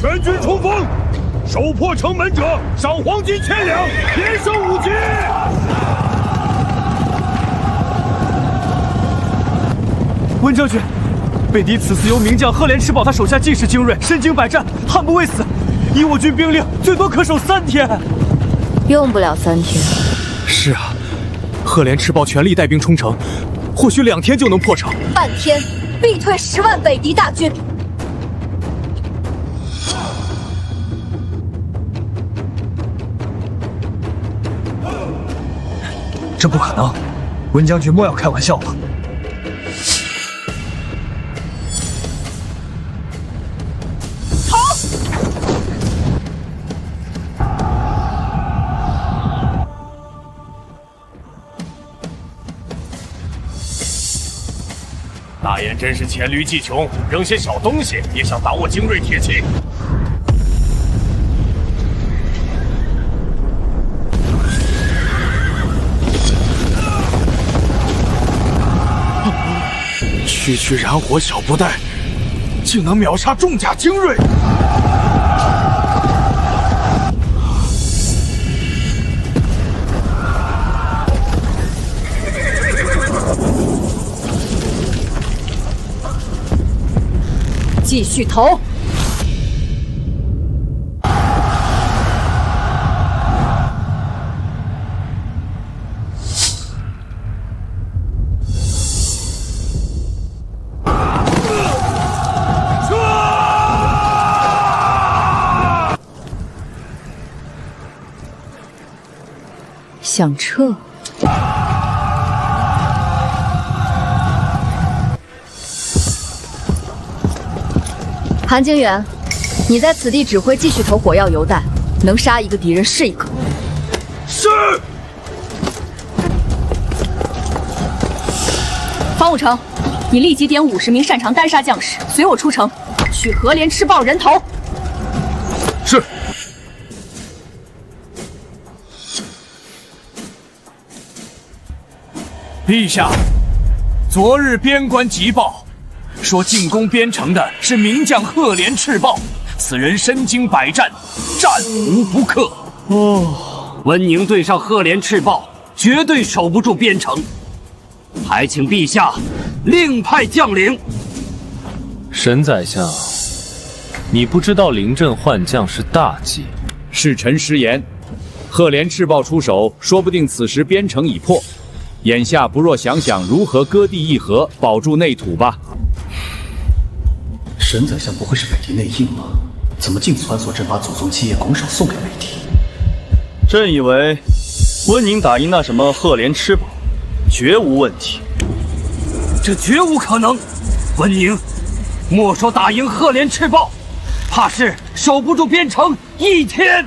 [SPEAKER 8] 全軍衝鋒，守破城門者賞黃金1000兩，連升5級。
[SPEAKER 1] 溫將軍，北狄此次由名将赫连赤豹他手下尽是精銳，身經百戰，悍不畏死。以我軍兵力，最多可守3天。
[SPEAKER 6] 用不了3天。
[SPEAKER 1] 是啊，赫连赤豹全力带兵冲城，或許2天就能破城。
[SPEAKER 6] 半天必退10萬北狄大軍。
[SPEAKER 1] 這不可能，溫將軍莫要開玩笑吧？
[SPEAKER 8] 大雁真是黔驢技窮，扔些小東西也想打我精銳鐵騎。
[SPEAKER 1] 区区燃火小部隊，竟能秒殺重甲精銳！
[SPEAKER 2] 繼續投！想撤？
[SPEAKER 6] 韩景遠，你在此地指揮繼續投火藥油彈，能殺一個敵人是一個。
[SPEAKER 8] 是。
[SPEAKER 2] 方武城，你立即點50名擅長單殺將士，隨我出城，取赫連赤豹人頭。
[SPEAKER 8] 是。
[SPEAKER 1] 陛下，昨日邊關急報，說進攻邊城的是名將赫連赤豹，此人身經百戰，戰無不克。
[SPEAKER 10] 溫寧對上赫連赤豹，絕對守不住邊城，還請陛下另派將領。
[SPEAKER 14] 沈宰相，你不知道臨陣換將是大忌。
[SPEAKER 12] 是臣失言，赫連赤豹出手，說不定此時邊城已破。眼下不若想想如何割地议和，保住內土吧。
[SPEAKER 13] 沈宰相不會是北狄內應嗎？怎麼竟攢所朕把祖宗基業拱手送給北狄？
[SPEAKER 15] 朕以為溫寧打贏那什麼赫連赤豹，絕無問題。
[SPEAKER 10] 這絕無可能。溫寧莫說打贏赫連赤豹，怕是守不住邊城1天。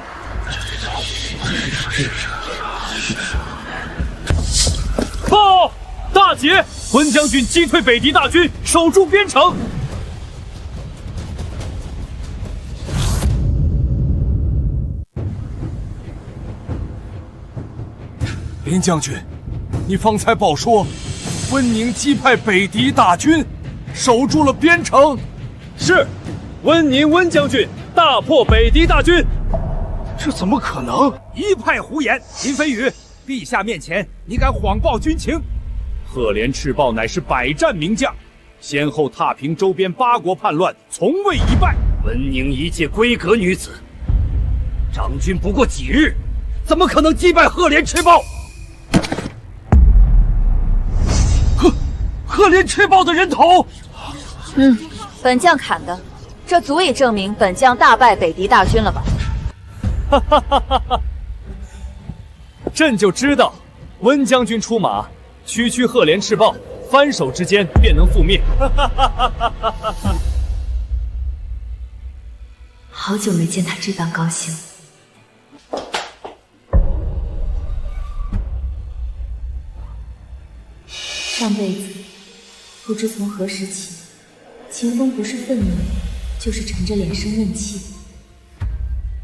[SPEAKER 14] 報大捷，
[SPEAKER 5] 温将軍擊退北狄大軍，守住邊城。
[SPEAKER 8] 林将軍，你方才報說，溫寧擊敗北狄大軍，守住了邊城。
[SPEAKER 5] 是，溫寧溫將軍大破北狄大軍。
[SPEAKER 8] 這怎麼可能？一派胡言！林飛羽，陛下面前你敢謊報軍情？
[SPEAKER 5] 赫連赤豹乃是百戰名將，先後踏平周邊8國叛亂，從未一敗。
[SPEAKER 1] 溫寧一介閨閣女子，長軍不過幾日，怎麼可能擊敗赫連赤豹？赫連赤豹的人頭，
[SPEAKER 2] 本将砍的，这足以證明本將大敗北狄大軍了吧？
[SPEAKER 5] 哈哈哈哈哈！朕就知道，溫將軍出馬，区區赫連赤豹，翻手之間便能覆滅。哈哈哈哈哈哈！
[SPEAKER 2] 好久沒見他這般高興。上輩子，不知從何時起，秦風不是憤怒，就是沉着臉生悶氣。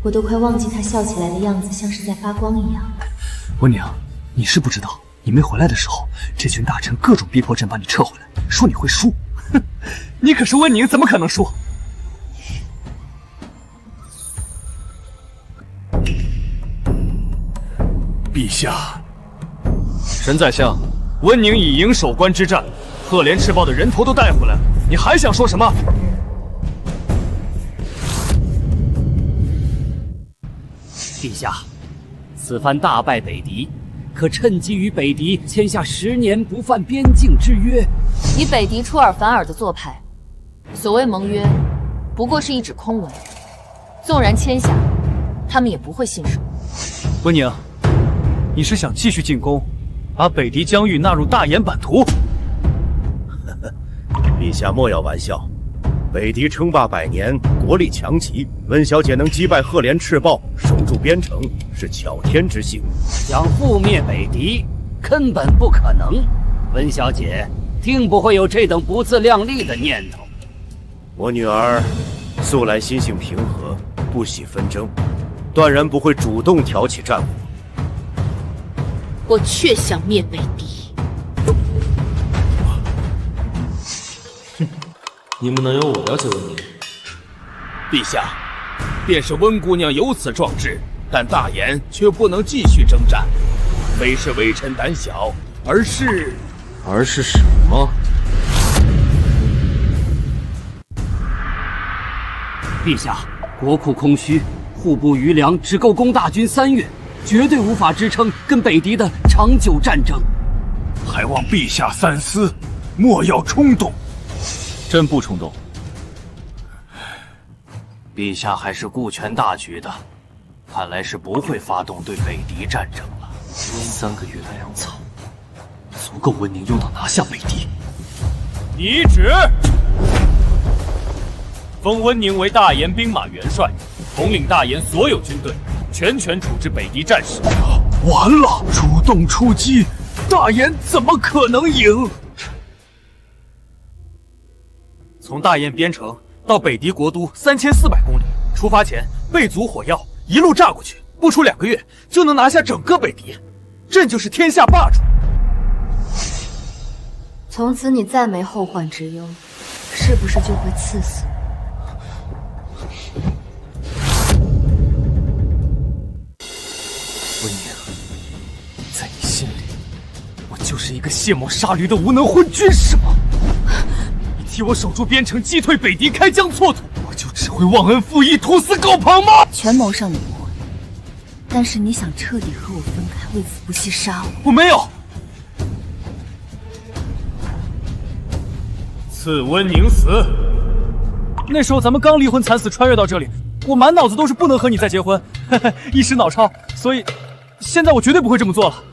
[SPEAKER 2] 我都快忘記他笑起來的樣子，像是在發光一樣。
[SPEAKER 14] 溫寧，你是不知道，你没回來的時候，這群大臣各種逼迫朕把你撤回來，說你會輸。哼，你可是溫寧，怎麼可能輸？
[SPEAKER 8] 陛下，
[SPEAKER 5] 沈宰相，溫寧已贏守關之戰，赫連赤豹的人頭都帶回來了，你還想說什麼？
[SPEAKER 10] 陛下，此番大敗北狄，可趁機與北狄簽下10年不犯邊境之約。
[SPEAKER 6] 以北狄出爾反爾的做派，所謂盟約，不過是一紙空文。縱然簽下，他們也不會信守。
[SPEAKER 5] 溫寧，你是想繼續進攻，把北狄疆域納入大燕版圖？
[SPEAKER 11] 陛下莫要玩笑。北狄稱霸100年，國力強齊，溫小姐能擊敗赫連赤豹，守住邊城，是巧天之幸。
[SPEAKER 10] 想覆滅北狄，根本不可能。溫小姐定不會有這等不自量力的念頭。
[SPEAKER 11] 我女兒素來心性平和，不喜紛爭，斷然不會主動挑起戰火。
[SPEAKER 6] 我卻想滅北狄。
[SPEAKER 14] 你們能有我了解溫寧？
[SPEAKER 11] 陛下，便是溫姑娘有此壯志，但大燕卻不能繼續征戰，非是微臣膽小，而是
[SPEAKER 14] 什麼？
[SPEAKER 10] 陛下，國庫空虛，戶部餘糧只夠供大軍3月，絕對無法支撐跟北狄的長久戰爭。
[SPEAKER 8] 還望陛下三思，莫要衝動。
[SPEAKER 5] 朕不衝動。
[SPEAKER 14] 陛下還是顧全大局的，看來是不會發動對北狄戰爭了。3個月的糧草，足夠溫寧用到拿下北狄。
[SPEAKER 5] 懿旨，封溫寧為大燕兵馬元帥，統領大燕所有軍隊，全權處置北狄戰事。
[SPEAKER 8] 完了，主動出擊，大燕怎麼可能贏？
[SPEAKER 5] 從大燕邊城到北狄國都3400公里，出發前備足火藥，一路炸過去，不出2個月就能拿下整個北狄，朕就是天下霸主。
[SPEAKER 6] 從此你再沒後患之憂，是不是就會賜死？
[SPEAKER 8] 溫寧，在你心裡，我就是一個卸磨殺驢的無能昏君是嗎？替我守住邊城，擊退北狄，開疆拓土，我就只會忘恩負義、屠死狗旁嗎？
[SPEAKER 2] 權謀上你不會，但是你想徹底和我分開，為此不惜殺我。
[SPEAKER 8] 我沒有。
[SPEAKER 5] 賜溫寧死。那時候咱們剛離婚，慘死穿越到這裡，我滿腦子都是不能和你再結婚，一時腦超，所以現在我絕對不會這麼做了。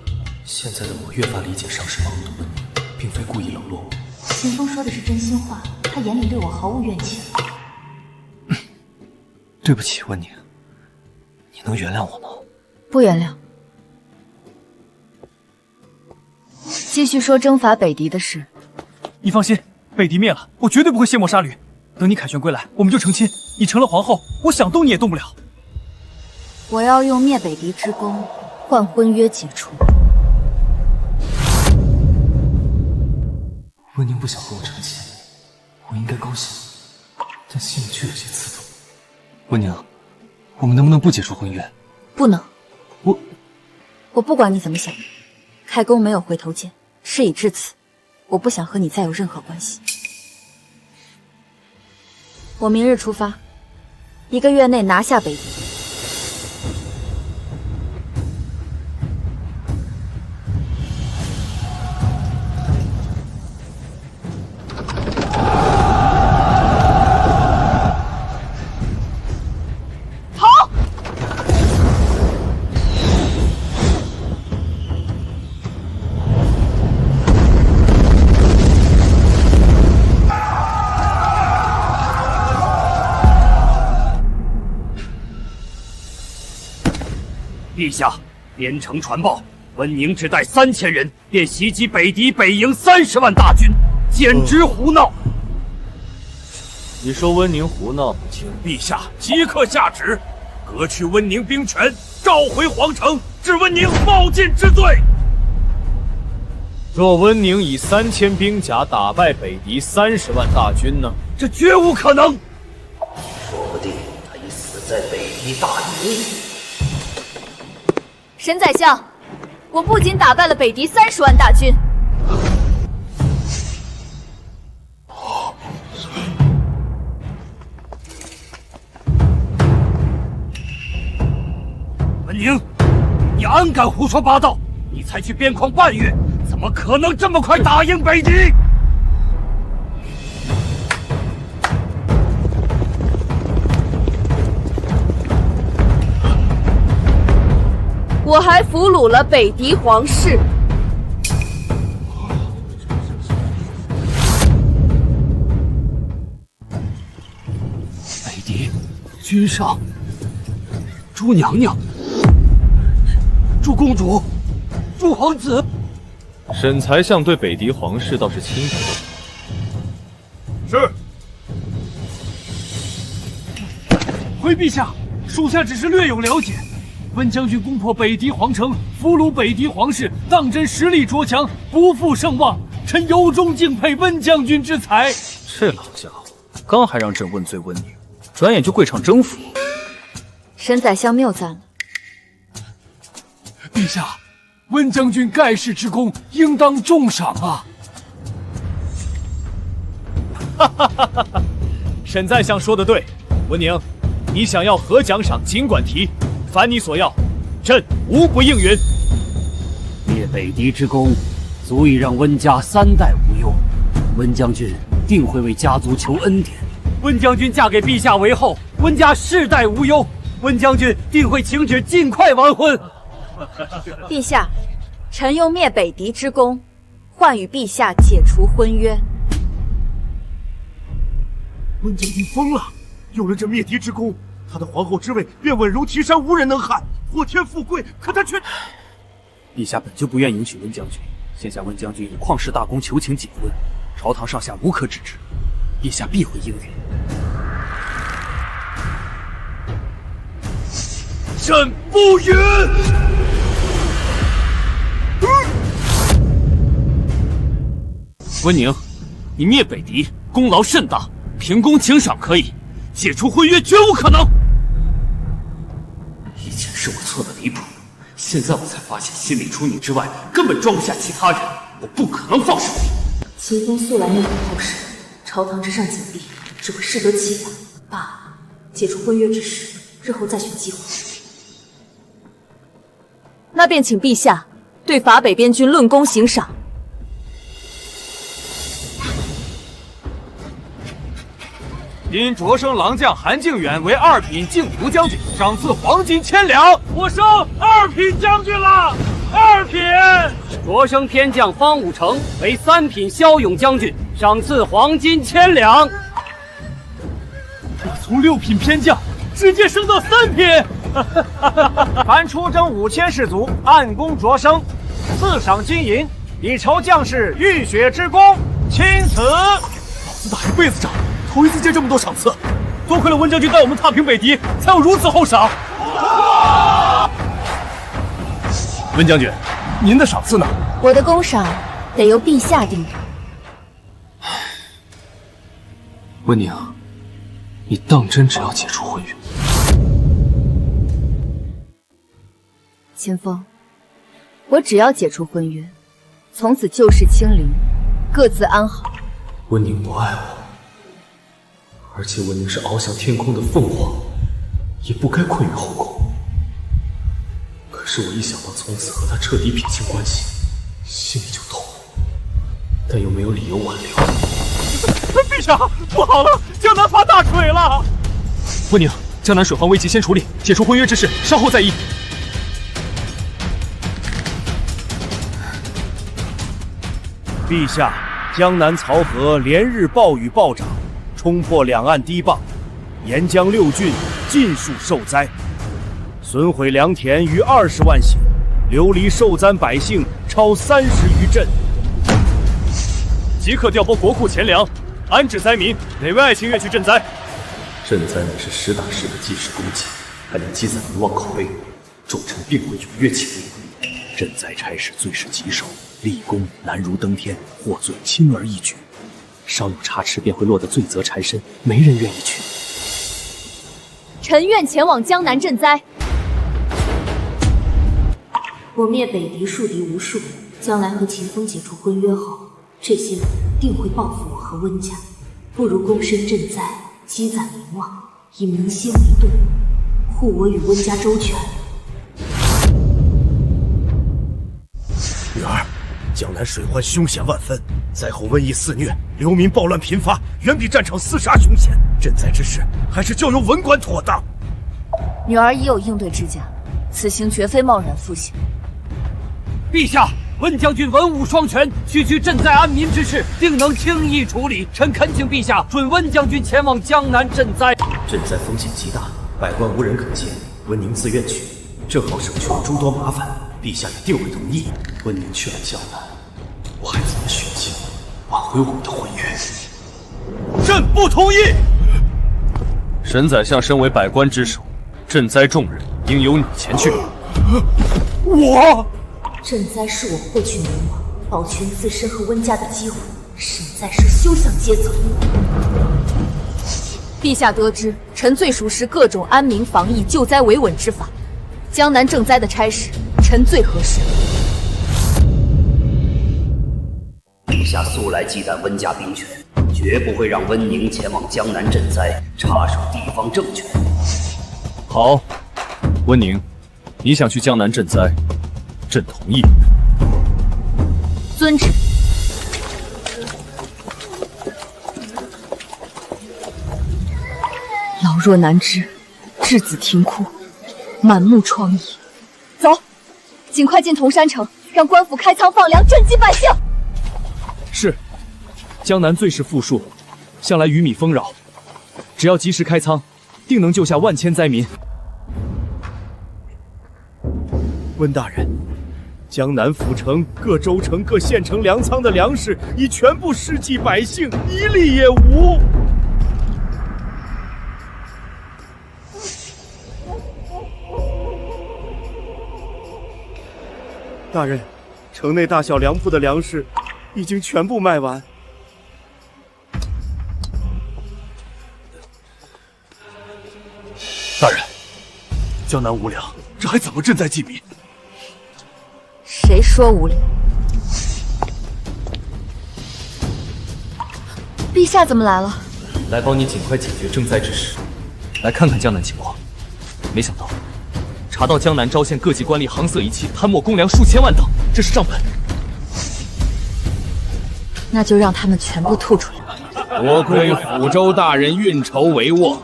[SPEAKER 14] 現在的我越發理解上世幫我的溫寧，並非故意冷落我。
[SPEAKER 2] 秦風說的是真心話，他眼裡對我毫無怨氣。
[SPEAKER 14] 對不起，溫寧，你能原諒我嗎？
[SPEAKER 6] 不原諒。繼續說征伐北狄的事，
[SPEAKER 8] 你放心，北狄灭了，我绝对不会卸磨杀驴。等你凯旋归来，我们就成亲。你成了皇后，我想动你也动不了。
[SPEAKER 6] 我要用灭北狄之功换婚约解除。
[SPEAKER 13] 温宁不想和我成亲，我应该高興，但心裡卻有些刺痛。溫寧，我們能不能不解除婚約？
[SPEAKER 6] 不能。
[SPEAKER 2] 我不管你怎麼想，開弓沒有回頭箭，事已至此，我不想和你再有任何關係。我明日出發，1個月內拿下北狄。
[SPEAKER 3] 陛下，边城傳報，溫寧只帶3000人，便襲擊北狄北營30萬大軍，簡直胡鬧！
[SPEAKER 15] 你說溫寧胡鬧，
[SPEAKER 11] 請陛下即刻下旨，革去溫寧兵權，召回皇城，治溫寧冒進之罪。
[SPEAKER 3] 若溫寧以3000兵甲打敗北狄30萬大軍呢？這絕無可能。
[SPEAKER 7] 說不定他已死在北狄大營裡。
[SPEAKER 6] 沈宰相，我不僅打敗了北狄30萬大軍，
[SPEAKER 3] 溫寧，你安敢胡說八道？你才去邊框半月，怎麼可能這麼快打贏北狄？
[SPEAKER 6] 我還俘虜了北狄皇室。
[SPEAKER 10] 北狄君上，朱娘娘，朱公主，朱皇子。
[SPEAKER 5] 沈宰相对北狄皇室倒是钦佩。
[SPEAKER 11] 是。
[SPEAKER 8] 回陛下，属下只是略有了解。溫將軍攻破北狄皇城，俘虜北狄皇室，當真實力卓強，不負盛望。臣由衷敬佩溫將軍之才。
[SPEAKER 1] 這老家伙，剛還讓朕問罪溫寧，轉眼就跪場征服。
[SPEAKER 2] 沈宰相謬讚了。
[SPEAKER 8] 陛下，溫將軍蓋世之功，應當重賞啊！
[SPEAKER 3] 哈哈哈哈哈！沈宰相說得對，溫寧，你想要何獎賞盡管提。凡你所要，朕無不應允。
[SPEAKER 10] 滅北狄之功，足以讓溫家3代無憂。溫將軍定會為家族求恩典。
[SPEAKER 3] 溫將軍嫁給陛下為後，溫家世代無憂。溫將軍定會請旨盡快完婚。
[SPEAKER 2] 陛下，臣用滅北狄之功，換與陛下解除婚約。
[SPEAKER 8] 溫將軍瘋了，有了這滅狄之功。他的皇後之位便穩如提山，無人能撼，破天富貴。可他卻……
[SPEAKER 13] 陛下本就不願迎娶溫將軍，現下溫將軍以曠世大功求情解婚，朝堂上下無可指之，陛下必會應允。
[SPEAKER 11] 朕不允！
[SPEAKER 3] 溫寧，你滅北狄功勞甚大，憑功請賞可以，解除婚約絕無可能。
[SPEAKER 14] 以前是我錯得離譜，現在我才發現心裡除你之外根本裝不下其他人，我不可能放手你。
[SPEAKER 2] 齊峰素來內狠好勝，朝堂之上緊閉，只會適得其反。罷了，解除婚約之時，日後再選機會。
[SPEAKER 6] 那便請陛下對法北邊軍論功行賞。
[SPEAKER 3] 因擢升郎將韓靖遠為2品靖圖將軍，賞賜黃金1000兩。我升2品將軍了，2品。
[SPEAKER 10] 擢升偏將方武成為3品驍勇將軍，賞賜黃金1000兩。
[SPEAKER 8] 我從6品偏將直接升到3品。
[SPEAKER 3] 凡出征5000士卒，按功擢升，賜賞金銀，以酬將士浴血之功。
[SPEAKER 11] 钦此。
[SPEAKER 8] 老子打一辈子仗，头一次见这么多赏赐，多亏了温将军带我们踏平北敌，才有如此厚赏。温将军，您的赏赐呢？
[SPEAKER 6] 我的功赏得由陛下定夺。
[SPEAKER 14] 温宁，你当真只要解除婚约？
[SPEAKER 6] 秦风，我只要解除婚约，从此旧事清零，各自安好。
[SPEAKER 14] 温宁不爱我，而且温宁是翱翔天空的凤凰，也不该困于后宫。可是我一想到从此和他彻底撇清关系，心里就痛，但又没有理由挽留。
[SPEAKER 8] 陛下，不好了，江南发大水了！
[SPEAKER 14] 温宁，江南水患危急，先处理，解除婚约之事稍后再议。
[SPEAKER 5] 陛下，江南漕河连日暴雨暴涨，冲破两岸堤坝，沿江6郡尽数受灾，损毁良田逾20万顷，流离受灾百姓超30余镇。
[SPEAKER 8] 即刻調撥國庫錢糧，安置災民。哪位愛卿願去賑災？
[SPEAKER 14] 賑災乃是實打實的濟世功績，還能積攢民望口碑，眾臣定會踴躍請命。
[SPEAKER 4] 賑災差事最是棘手，立功難如登天，獲罪輕而易舉，
[SPEAKER 14] 稍有差池便會落得罪責纏身，沒人願意去。
[SPEAKER 6] 臣願前往江南賑災。
[SPEAKER 16] 我滅北敵樹敵無數，將來和秦風解除婚約後，這些人定會報復我和溫家，不如躬身賑災，積攢民望，以民心為盾，護我與溫家周全。
[SPEAKER 4] 女兒，江南水患凶險萬分，災後瘟疫肆虐，流民暴亂頻發，遠比戰場廝殺凶險。賑災之事，還是交由文官妥當。
[SPEAKER 6] 女兒已有應對之家，此行絕非貿然復行。
[SPEAKER 10] 陛下，溫將軍文武雙全，區區賑災安民之事，定能輕易處理。臣懇請陛下准溫將軍前往江南賑災。
[SPEAKER 14] 賑災風險極大，百官無人可見，溫寧自願去，正好省去了諸多麻煩。陛下也定會同意。溫寧去了江南，我還怎麼選情挽回我們的婚約？
[SPEAKER 8] 朕不同意。
[SPEAKER 15] 沈宰相身為百官之首，賑災重任應由你前去。
[SPEAKER 8] 我
[SPEAKER 16] 賑災是我獲取民望、保全自身和溫家的機會，沈在是休想接走。
[SPEAKER 6] 陛下得知，臣最熟識各種安民防疫、救災維穩之法，江南賑災的差事，臣最合適。
[SPEAKER 17] 陛下素來忌憚溫家兵權，絕不會讓溫寧前往江南賑災，插手地方政權。
[SPEAKER 15] 好，溫寧，你想去江南賑災，朕同意。
[SPEAKER 6] 遵旨。老弱男之，稚子啼哭，滿目瘡痍。走，盡快進銅山城，讓官府開倉放糧，賑濟百姓。
[SPEAKER 12] 是，江南最是富庶，向來魚米豐饒，只要及時開倉，定能救下萬千災民。
[SPEAKER 5] 溫大人，江南府城、各州城、各縣城糧倉的糧食已全部施濟百姓，一粒也無。大人，城內大小糧鋪的糧食已經全部賣完。
[SPEAKER 8] 大人，江南無糧，這還怎麼賑災濟民？
[SPEAKER 6] 誰說無糧？陛下怎麼來了？
[SPEAKER 14] 來幫你盡快解決賑災之事，來看看江南情況。沒想到，查到江南昭縣各級官吏沆瀣一氣，貪墨公糧數千萬等，這是賬本。
[SPEAKER 6] 那就讓他們全部吐出來。
[SPEAKER 3] 多虧撫州大人運籌帷幄，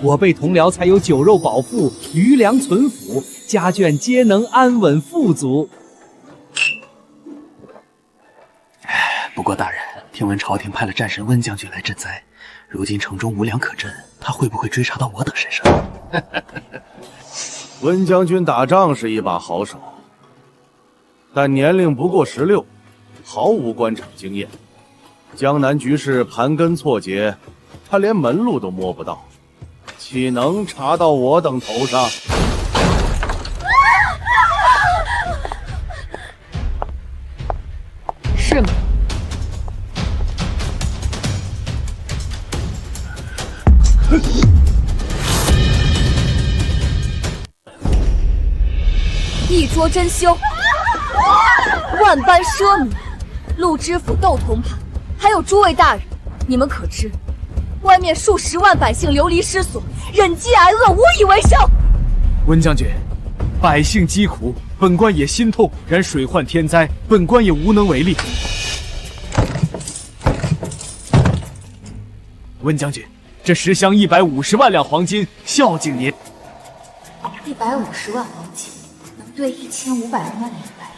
[SPEAKER 10] 我輩同僚才有酒肉飽腹，餘糧存府，家眷皆能安穩富足。
[SPEAKER 13] 不過大人，聽聞朝廷派了戰神溫將軍來賑災，如今城中無糧可賑，他會不會追查到我等身上？
[SPEAKER 5] 溫將軍打仗是一把好手，但年齡不過16，毫無官場經驗。
[SPEAKER 4] 江南局勢盤根錯節，他連門路都摸不到，豈能查到我等頭上？
[SPEAKER 2] 是吗？
[SPEAKER 6] 一桌珍馐，万般奢靡，陆知府窦同盘，还有诸位大人，你们可知，外面数十万百姓流离失所，忍饥挨饿，无以为生。
[SPEAKER 3] 温将军，百姓疾苦，本官也心痛；然水患天灾，本官也无能为力。温将军，这10箱150万两黄金，孝敬您。
[SPEAKER 2] 150万黄金。对1500万两白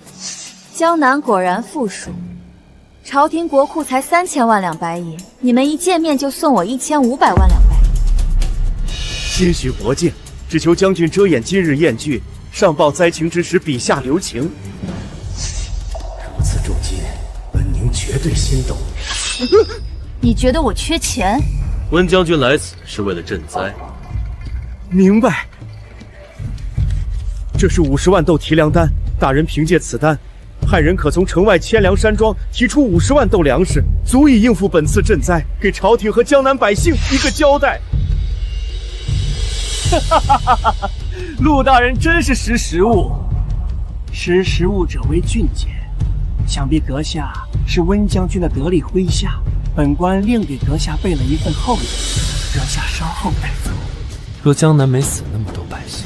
[SPEAKER 2] 银，
[SPEAKER 6] 江南果然富庶，朝廷国库才3000万两白银，你们一见面就送我1500万两白银。
[SPEAKER 4] 些许薄敬，只求将軍遮掩今日宴聚，上報災情之時，筆下留情。如此重金，溫寧絕對心動。
[SPEAKER 6] 你覺得我缺錢？
[SPEAKER 14] 溫將軍來此是為了賑災。
[SPEAKER 4] 明白。這是50萬豆提糧單，大人憑借此單，漢人可從城外千糧山莊提出50萬豆糧食，足以應付本次賑災，給朝廷和江南百姓一個交代。
[SPEAKER 3] 陸大人真是識時務，
[SPEAKER 18] 識時務者為俊傑，想必閣下是溫將軍的得力麾下，本官另給閣下備了一份厚禮，閣下稍後待奏。
[SPEAKER 14] 若江南沒死那麼多百姓，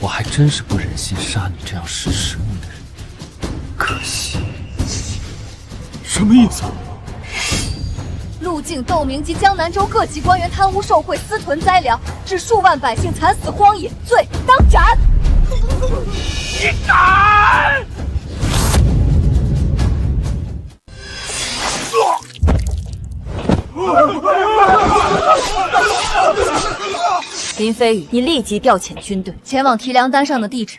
[SPEAKER 14] 我還真是不忍心殺你這樣識時務的人，可惜。
[SPEAKER 8] 什麼意思？
[SPEAKER 6] 陸靖、竇明及江南州各級官員貪污受賄、私囤災糧，致數萬百姓慘死荒野，罪當斬。
[SPEAKER 1] 你敢！
[SPEAKER 6] 林飞宇，你立即調遣軍隊前往提糧單上的地址，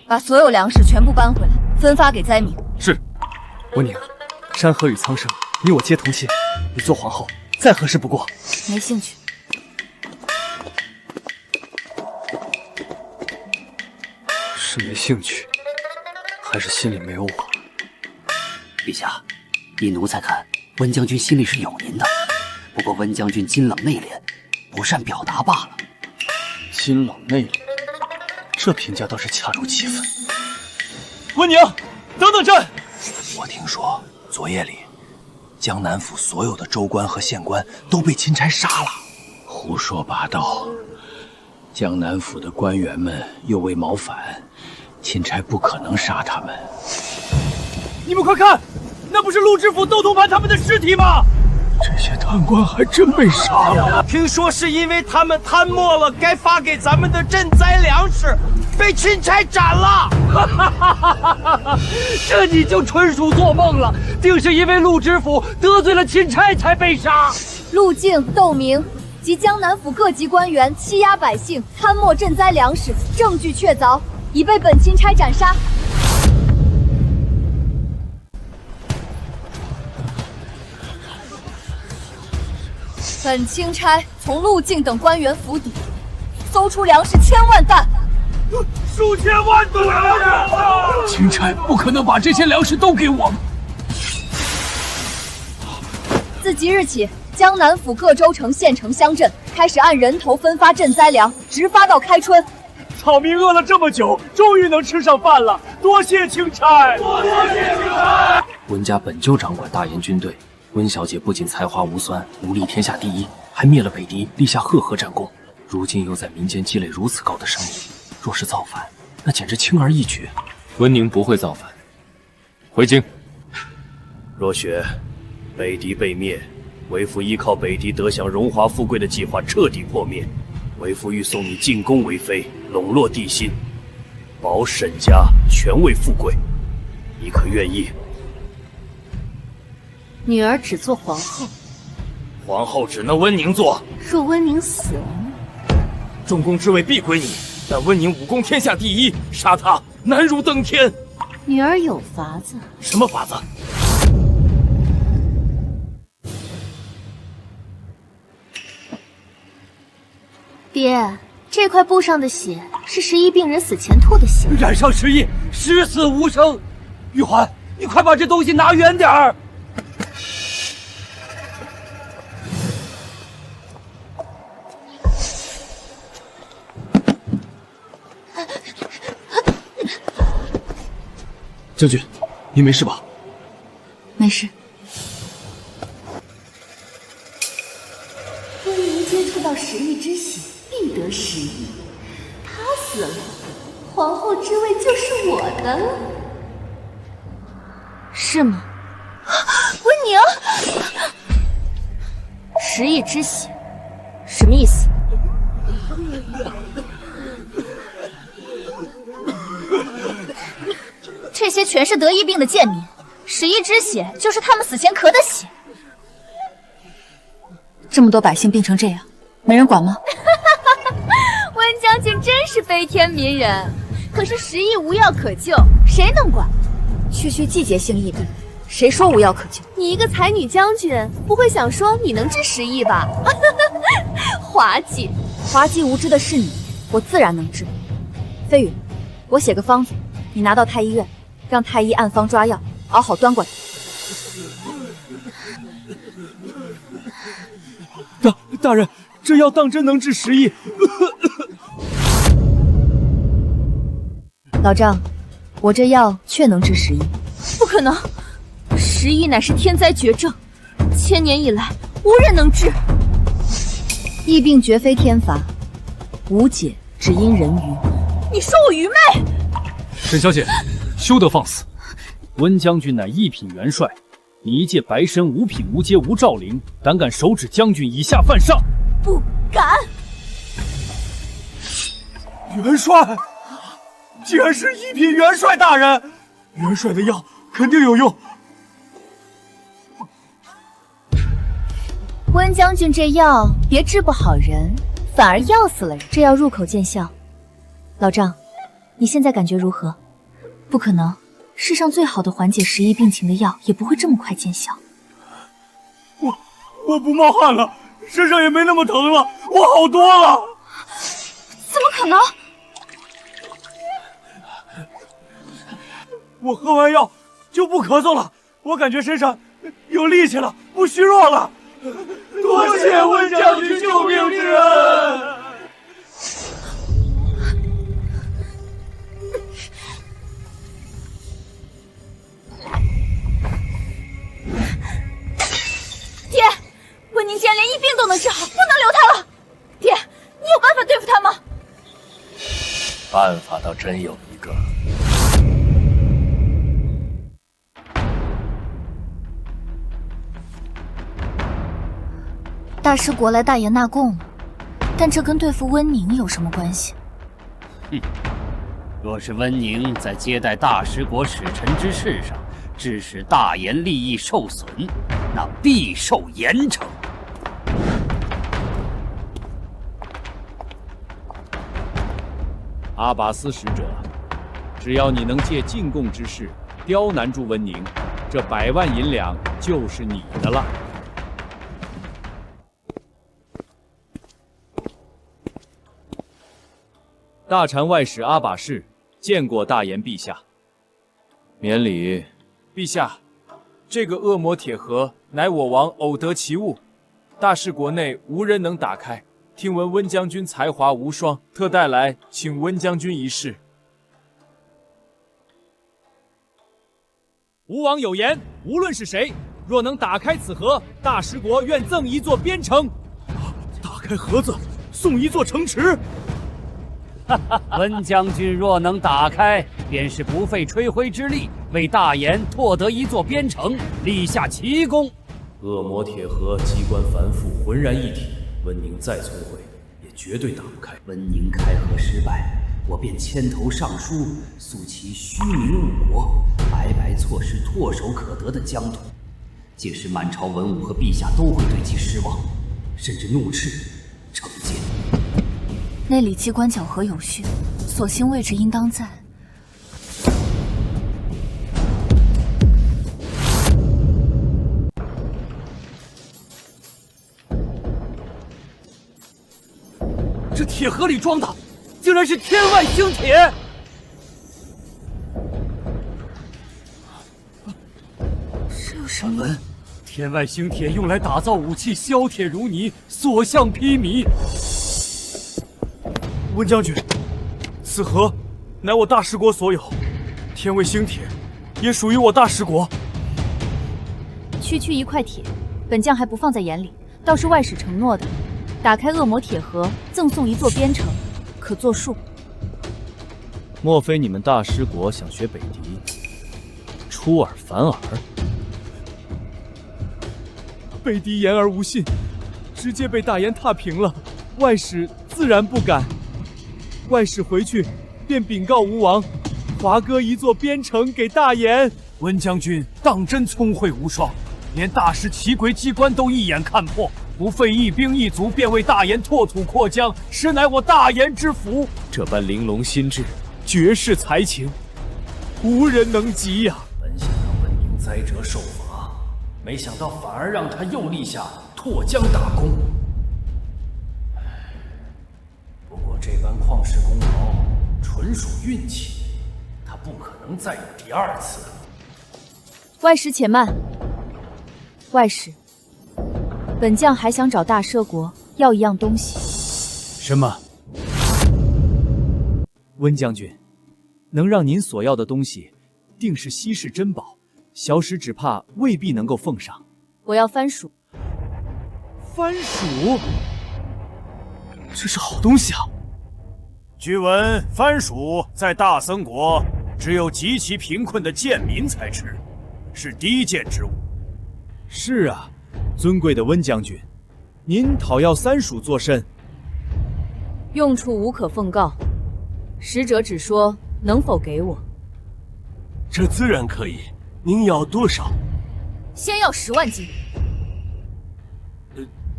[SPEAKER 6] 把所有糧食全部搬回來，分發給災民。
[SPEAKER 3] 是。溫寧，山河與蒼生，你我皆同心，你做皇後再合適不過。
[SPEAKER 6] 沒興趣。
[SPEAKER 14] 是沒興趣，還是心裡沒有我？
[SPEAKER 17] 陛下，依奴才看，溫將軍心裡是有您的，不過溫將軍金冷內斂，不善表達罷了。
[SPEAKER 14] 金冷內斂，這評價倒是恰如其分。
[SPEAKER 3] 溫寧，等等朕！
[SPEAKER 19] 我聽說昨夜裡，江南府所有的州官和縣官都被欽差殺了。
[SPEAKER 12] 胡說八道！江南府的官員們又未謀反，欽差不可能殺他們。
[SPEAKER 3] 你們快看，那不是陸知府竇同盤他們的屍體嗎？
[SPEAKER 8] 這些貪官還真被殺了。
[SPEAKER 18] 聽說是因為他們貪墨了該發給咱們的賑災糧食，被欽差斬了。這你就純屬做夢了，定是因為陸知府得罪了欽差才被殺。
[SPEAKER 6] 陸靖、竇明及江南府各級官員欺壓百姓、貪墨賑災糧食，證據確鑿，已被本欽差斬殺。本欽差從陸靖等官員府邸搜出糧食1000萬擔，
[SPEAKER 1] 數千萬噸糧食！
[SPEAKER 8] 欽差不可能把這些糧食都給我們。
[SPEAKER 6] 自即日起，江南府各州城、縣城、鄉鎮開始按人頭分發賑災糧，直發到開春。
[SPEAKER 3] 草民餓了這麼久，終於能吃上飯了，多謝欽差！多謝欽差！
[SPEAKER 14] 溫家本就掌管大燕軍隊。溫小姐不僅才華無雙，武力天下第一，還滅了北敵，立下赫赫戰功。如今又在民間積累如此高的聲名，若是造反，那簡直輕而易舉。溫寧不會造反，回京。
[SPEAKER 7] 若雪，北敵被滅，為父依靠北敵得享榮華富貴的計劃徹底破滅，為父欲送你進宮為妃，籠絡帝心，保沈家權位富貴，你可願意？
[SPEAKER 6] 女兒只做皇後，
[SPEAKER 11] 皇后只能溫寧做。
[SPEAKER 6] 若溫寧死了呢？
[SPEAKER 11] 中宮之位必歸你，但溫寧武功天下第一，殺她難如登天。
[SPEAKER 6] 女兒有法子。
[SPEAKER 11] 什麼法子？
[SPEAKER 6] 爹，这塊布上的血是十一病人死前吐的血。
[SPEAKER 18] 染上十一，十死无生。玉环，你快把这东西拿远点儿！
[SPEAKER 8] 将军，您没事吧？
[SPEAKER 2] 没事。
[SPEAKER 16] 温宁接触到十亿之血，必得十亿。他死了，皇后之位就是我的了。
[SPEAKER 6] 是吗？温宁，10亿之血，什么意思？这些全是得疫病的贱民，10亿之血就是他们死前咳的血。
[SPEAKER 2] 这么多百姓病成这样，没人管吗？
[SPEAKER 6] 温将军真是悲天悯人，可是10亿无药可救，誰能管？
[SPEAKER 2] 区区季節性疫病，誰說無藥可救？
[SPEAKER 6] 你一個才女將軍，不會想說你能治10億吧？滑稽，
[SPEAKER 2] 滑稽無知的是你，我自然能治。飛羽，我寫個方子，你拿到太醫院，讓太醫按方抓藥，熬好端過來。
[SPEAKER 8] 大人，這藥當真能治10億？
[SPEAKER 2] 老丈，我這藥確能治10億。
[SPEAKER 6] 不可能，10億乃是天災絕症，1000年以來無人能治。
[SPEAKER 2] 疫病絕非天罰，無解只因人愚。
[SPEAKER 6] 你說我愚昧？
[SPEAKER 8] 沈小姐，休得放肆！
[SPEAKER 3] 溫將軍乃一品元帥，你一介白身五品無階無趙靈，膽敢手指將軍以下犯上？
[SPEAKER 6] 不敢！
[SPEAKER 8] 元帥，竟然是一品元帥大人！元帥的藥肯定有用。
[SPEAKER 6] 溫將軍這藥別治不好人，反而藥死了人。
[SPEAKER 2] 這藥入口見效。老丈，你現在感覺如何？不可能，世上最好的緩解10億病情的藥也不會這麼快見效。
[SPEAKER 8] 我不冒汗了，身上也沒那麼疼了，我好多了。
[SPEAKER 6] 怎麼可能？
[SPEAKER 8] 我喝完藥就不咳嗽了，我感覺身上有力氣了，不虛弱了。多謝溫將軍救命之恩。
[SPEAKER 6] 爹，温寧既然連疫病都能治好，不能留他了。爹，你有辦法對付他嗎？
[SPEAKER 7] 辦法倒真有一個。
[SPEAKER 6] 大師國來大言納貢了，但這跟對付溫寧有什麼關係？
[SPEAKER 17] 若是溫寧在接待大師國使臣之事上，致使大言利益受損，那必受嚴懲。
[SPEAKER 12] 阿拔斯使者，只要你能借進貢之事刁難住溫寧，這100萬銀兩就是你的了。大禪外使阿把士見過大言陛下。免禮。
[SPEAKER 20] 陛下，這個惡魔鐵盒乃我王偶得其物，大士國內無人能打開。聽聞溫將軍才華無雙，特帶來請溫將軍一試。
[SPEAKER 3] 吾王有言，無論是誰，若能打開此盒，大師國願贈一座邊城。
[SPEAKER 8] 打開盒子，送一座城池。
[SPEAKER 17] 溫將軍若能打開，便是不費吹灰之力，為大言拓得一座邊城，立下奇功。
[SPEAKER 14] 惡魔鐵盒機關繁複，渾然一體，溫寧再聰慧，也絕對打不開。
[SPEAKER 17] 溫寧開盒失敗，我便牽頭上書，訴其虛名誤國，白白錯失唾手可得的疆土。屆時滿朝文武和陛下都會對其失望，甚至怒斥懲戒。
[SPEAKER 6] 內裡機關攪合有序，所幸位置應當在。
[SPEAKER 8] 這鐵
[SPEAKER 10] 鐵盒裡裝的竟然是天外星鐵！
[SPEAKER 6] 這有什麼？
[SPEAKER 10] 天外星鐵用来打造武器，削鐵如泥，所向披靡。
[SPEAKER 8] 温将軍，此盒乃我大食國所有，天位星鐵也屬於我大食國。
[SPEAKER 2] 區區一塊鐵，本將還不放在眼裡，倒是外使承諾的，打開惡魔鐵盒，贈送一座邊城，可作數。
[SPEAKER 12] 莫非你們大師國想學北狄，出尔反爾？
[SPEAKER 20] 北狄言而无信，直接被大言踏平了，外使自然不敢。外使回去便禀告吴王，华割一座边城给大言。
[SPEAKER 10] 温将軍當真聰慧無雙，連大師奇詭機關都一眼看破，不費一兵一卒便為大言拓土擴疆，實乃我大言之福。
[SPEAKER 20] 這般玲瓏心智，絕世才情，無人能及呀！
[SPEAKER 17] 本想讓文寧災折受罰，沒想到反而讓他又立下拓疆大功。不過這般曠世功勞純屬運氣，他不可能再有第二次。
[SPEAKER 2] 外使且慢，外使，本將還想找大奢國要一樣東西。
[SPEAKER 10] 什麼？
[SPEAKER 20] 溫將軍，能讓您所要的東西，定是稀世珍寶，小使只怕未必能夠奉上。
[SPEAKER 2] 我要番薯。
[SPEAKER 20] 番薯？这是好東西啊！
[SPEAKER 11] 據聞番薯在大僧國只有極其貧困的賤民才吃，是低賤之物。
[SPEAKER 20] 是啊，尊貴的溫將軍，您討要番薯作甚？
[SPEAKER 2] 用處無可奉告，使者只說能否給我。
[SPEAKER 11] 這自然可以，您要多少？
[SPEAKER 6] 先要10萬斤。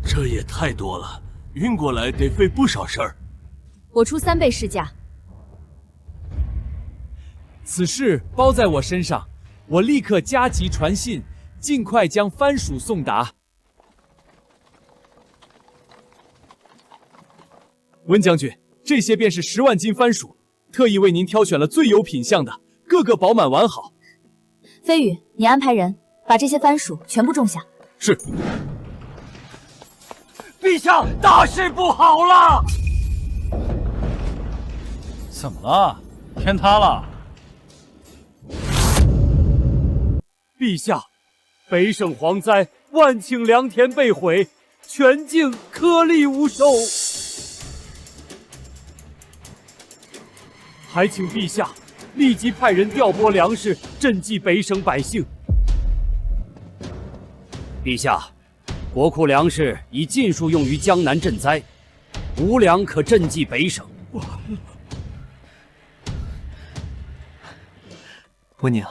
[SPEAKER 11] 這也太多了，運過來得費不少事兒。
[SPEAKER 2] 我出3倍市價。
[SPEAKER 20] 此事包在我身上，我立刻加急傳信，盡快將番薯送達。溫將軍，這些便是10萬斤番薯，特意為您挑選了最有品相的，個個飽滿完好。
[SPEAKER 2] 飛羽，你安排人把這些番薯全部種下。
[SPEAKER 20] 是。
[SPEAKER 10] 陛下，大事不好了！
[SPEAKER 15] 怎麼了？天塌了！
[SPEAKER 20] 陛下，北省蝗災，萬頃良田被毀，全境顆粒無收。還請陛下立即派人調撥糧食，賑濟北省百姓。
[SPEAKER 10] 陛下，國庫糧食已盡數用於江南賑災，無糧可賑濟北省。
[SPEAKER 14] 溫寧，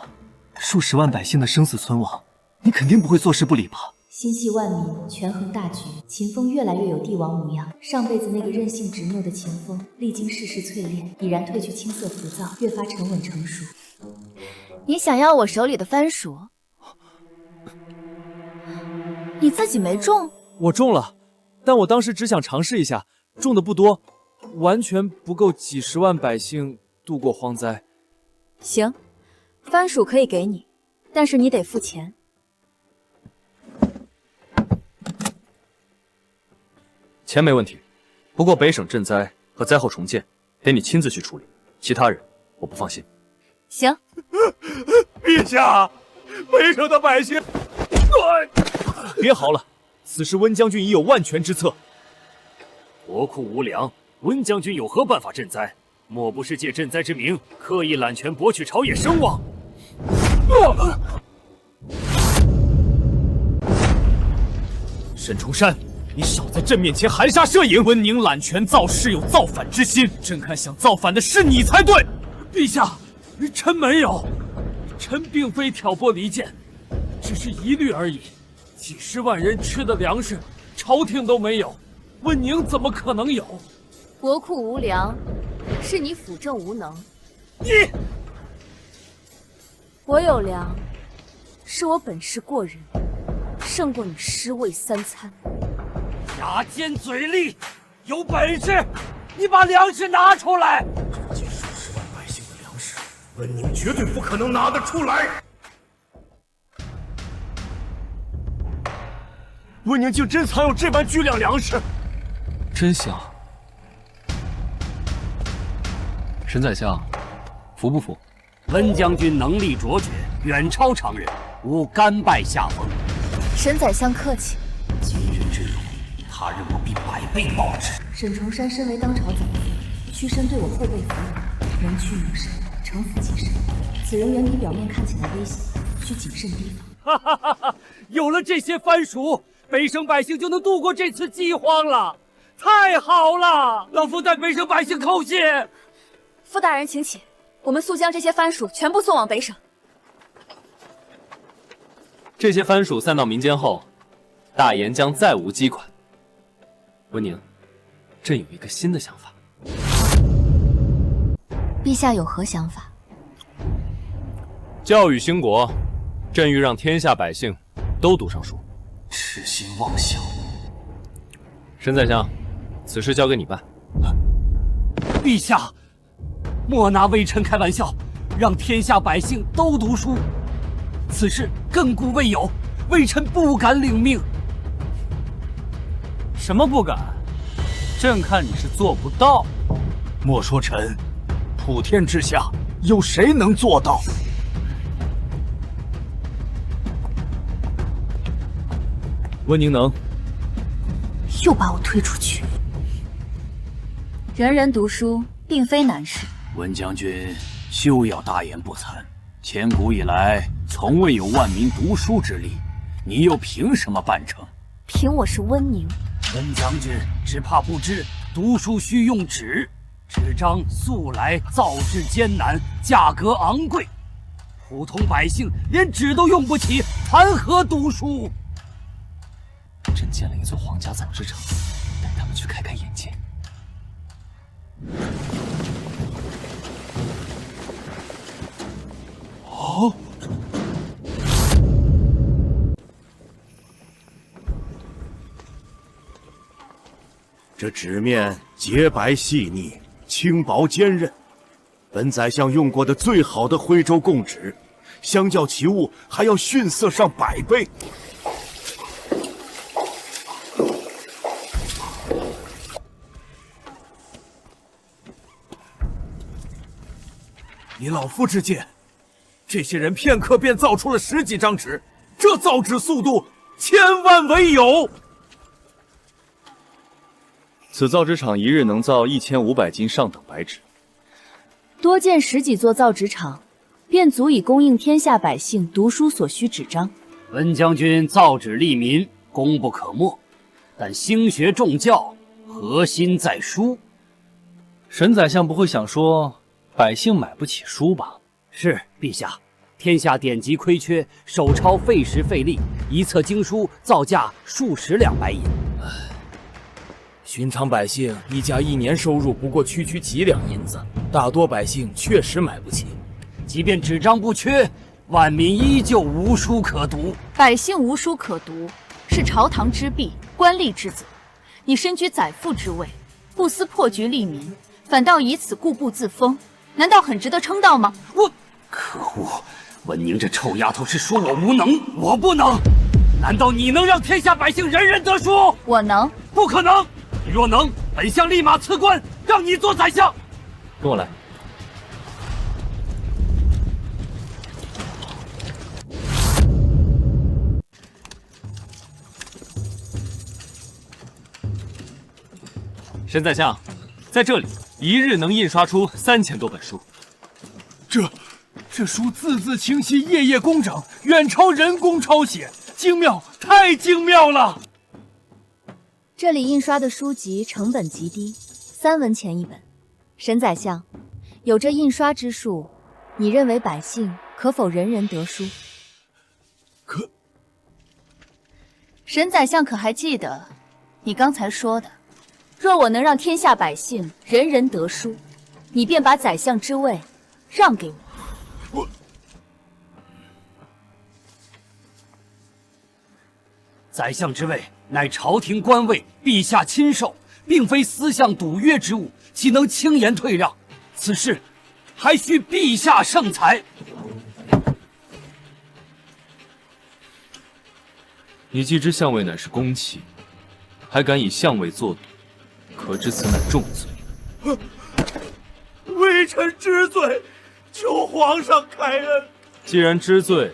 [SPEAKER 14] 數十萬百姓的生死存亡，你肯定不會坐視不理吧？
[SPEAKER 16] 心繫萬民，權衡大局，秦風越來越有帝王模樣。上輩子那個任性執拗的秦風，歷經世事淬煉，已然褪去青澀浮躁，越發沉穩成熟。
[SPEAKER 6] 你想要我手裡的番薯？你自己沒種？
[SPEAKER 20] 我種了，但我當時只想嘗試一下，種的不多，完全不夠幾十萬百姓度過荒災。
[SPEAKER 2] 行，番薯可以給你，但是你得付錢。
[SPEAKER 15] 錢沒問題，不過北省賑災和災後重建得你親自去處理，其他人我不放心。
[SPEAKER 2] 行。
[SPEAKER 11] 陛下，北省的百姓，
[SPEAKER 20] 別嚎了，此時溫將軍已有萬全之策。
[SPEAKER 10] 國庫無糧，溫將軍有何辦法賑災？莫不是借賑災之名，刻意攬權博取朝野聲望？
[SPEAKER 20] 沈重山，你少在朕面前含沙射影！溫寧攬權造勢，有造反之心，朕看想造反的是你才對。
[SPEAKER 10] 陛下，臣沒有，臣並非挑撥離間，只是疑慮而已。幾十萬人吃的糧食，朝廷都沒有，溫寧怎麼可能有？
[SPEAKER 6] 國庫無糧，是你輔政無能。
[SPEAKER 10] 你，
[SPEAKER 6] 我有糧，是我本事過人，勝過你尸位3餐。
[SPEAKER 10] 牙尖嘴利，有本事
[SPEAKER 9] 你把粮食拿出来！
[SPEAKER 4] 这数十万百姓的粮食，温宁绝对不可能拿得出来。
[SPEAKER 1] 温宁竟真藏有这般巨量粮食，
[SPEAKER 15] 真香！沈宰相，服不服？
[SPEAKER 17] 温将军能力卓绝，遠超常人，吾甘拜下風。
[SPEAKER 6] 沈宰相客氣。
[SPEAKER 17] 今日之辱，他日我必百倍報之。
[SPEAKER 16] 沈重山身為當朝宰父，屈身對我後輩服務，能屈能伸，城府極深。此人遠比表面看起來危險，需謹慎提防。
[SPEAKER 10] 哈哈哈！有了这些番薯，北省百姓就能度過這次饑荒了，太好了！老夫代北省百姓叩謝。
[SPEAKER 6] 傅大人，請起，我們速將這些番薯全部送往北省。
[SPEAKER 15] 這些番薯散到民間後，大鹽將再無饑款。溫寧，朕有一個新的想法。
[SPEAKER 6] 陛下有何想法？
[SPEAKER 15] 教育興國，朕欲讓天下百姓都讀上書。
[SPEAKER 17] 痴心妄想！
[SPEAKER 15] 沈宰相，此事交給你辦。
[SPEAKER 10] 陛下，莫拿微臣開玩笑，讓天下百姓都讀書，此事亘古未有，微臣不敢領命。
[SPEAKER 20] 什麼不敢？朕看你是做不到。
[SPEAKER 1] 莫說臣，普天之下有誰能做到？
[SPEAKER 15] 溫寧能，
[SPEAKER 6] 又把我推出去。人人讀書並非難事。
[SPEAKER 17] 溫將軍休要大言不慚，千古以來從未有萬民讀書之例，你又憑什麼辦成？
[SPEAKER 6] 憑我是溫寧。
[SPEAKER 17] 溫將軍只怕不知，讀書需用紙，紙張素來造製艱難，價格昂貴，普通百姓連紙都用不起，談何讀書？
[SPEAKER 15] 朕建了一座皇家造紙廠，帶他們去開開眼界。
[SPEAKER 4] 哦，这紙面潔白細膩，輕薄堅韌，本宰相用過的最好的徽州貢紙，相較其物還要遜色上100倍。
[SPEAKER 8] 以老夫之見，這些人片刻便造出了10幾張紙，這造紙速度千萬為有。
[SPEAKER 12] 此造紙廠一日能造1500斤上等白紙，
[SPEAKER 2] 多建10幾座造紙廠，便足以供應天下百姓讀書所需紙張。
[SPEAKER 17] 溫將軍造紙利民，功不可沒，但興學重教，核心在書。
[SPEAKER 3] 沈宰相不會想說百姓買不起書吧？
[SPEAKER 17] 是，陛下。天下典籍虧缺，手抄費時費力，一冊經書造價數十兩白銀。
[SPEAKER 20] 尋常百姓一家1年收入不過區幾兩銀子，大多百姓確實買不起。
[SPEAKER 17] 即便紙張不缺，萬民依舊無書可讀。
[SPEAKER 6] 百姓無書可讀，是朝堂之弊，官吏之責。你身居宰父之位，不思破局利民，反倒以此固步自封，難道很值得稱道嗎？
[SPEAKER 17] 可惡！溫寧這臭丫頭是說我無能，我不能。難道你能讓天下百姓人人得書？
[SPEAKER 6] 我能。
[SPEAKER 17] 不可能！你若能，本相立馬辭官，讓你做宰相。
[SPEAKER 15] 跟我來。沈宰相，在這裡一日能印刷出3000多本書。
[SPEAKER 8] 這書字字清晰，頁頁工整，遠超人工抄寫，精妙，太精妙了。
[SPEAKER 2] 這裡印刷的書籍成本極低，3文錢一本。沈宰相，有這印刷之術，你認為百姓可否人人得書？
[SPEAKER 8] 可，
[SPEAKER 6] 沈宰相可還記得你剛才說的？若我能讓天下百姓人人得書，你便把宰相之位讓給我。
[SPEAKER 17] 宰相之位乃朝廷官位，陛下親授，並非私相賭約之物，
[SPEAKER 10] 岂能輕言退讓？此事還需陛下圣裁。
[SPEAKER 15] 你既知相位乃是公器，还敢以相位作赌，可知此乃重罪。
[SPEAKER 11] 微臣知罪，求皇上开恩。
[SPEAKER 15] 既然知罪，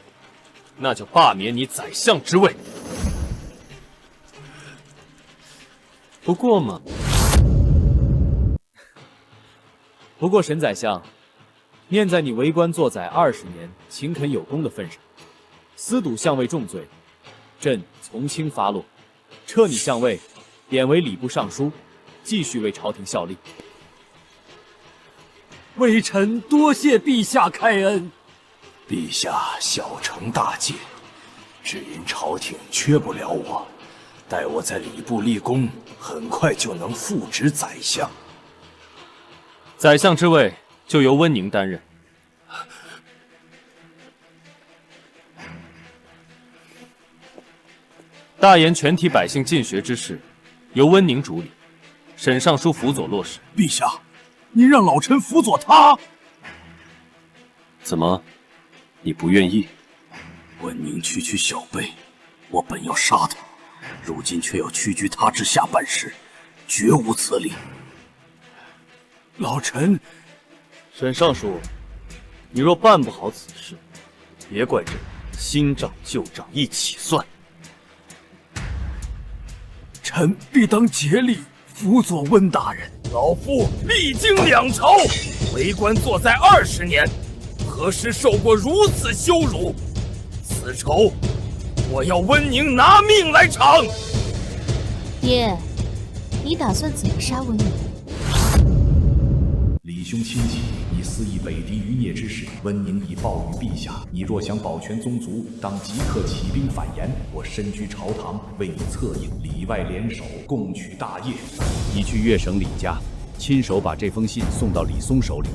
[SPEAKER 15] 那就罢免你宰相之位。不过嘛，
[SPEAKER 3] 不过沈宰相，念在你为官做宰20年，勤恳有功的份上，私赌相位重罪，朕从轻发落，撤你相位，贬为礼部尚書，继續為朝廷效力。
[SPEAKER 10] 微臣多謝陛下開恩。
[SPEAKER 7] 陛下小懲大戒，只因朝廷缺不了我，待我在礼部立功，很快就能復職宰相。
[SPEAKER 15] 宰相之位就由溫寧擔任。大研全體百姓進學之事，由溫寧主理，沈尚書輔佐落實。
[SPEAKER 11] 陛下，您讓老臣輔佐他？
[SPEAKER 15] 怎麼，你不願意？
[SPEAKER 7] 溫寧區區小輩，我本要殺他，如今卻要屈居他之下辦事，絕無此理。
[SPEAKER 11] 老臣，
[SPEAKER 15] 沈尚書，你若辦不好此事，別怪朕新賬舊賬一起算。
[SPEAKER 11] 臣必當竭力輔佐溫大人。老夫歷經兩朝，為官作宰20年，何時受過如此羞辱？此仇，我要溫寧拿命來償。
[SPEAKER 16] 爹，你打算怎麼殺溫寧？
[SPEAKER 14] 李兄親己，你私議北狄餘孽之事，溫寧已報與陛下。你若想保全宗族，當即刻起兵反嚴。我身居朝堂，為你策應，裡外聯手，共取大業。
[SPEAKER 12] 你去粵省李家，親手把這封信送到李松手裡。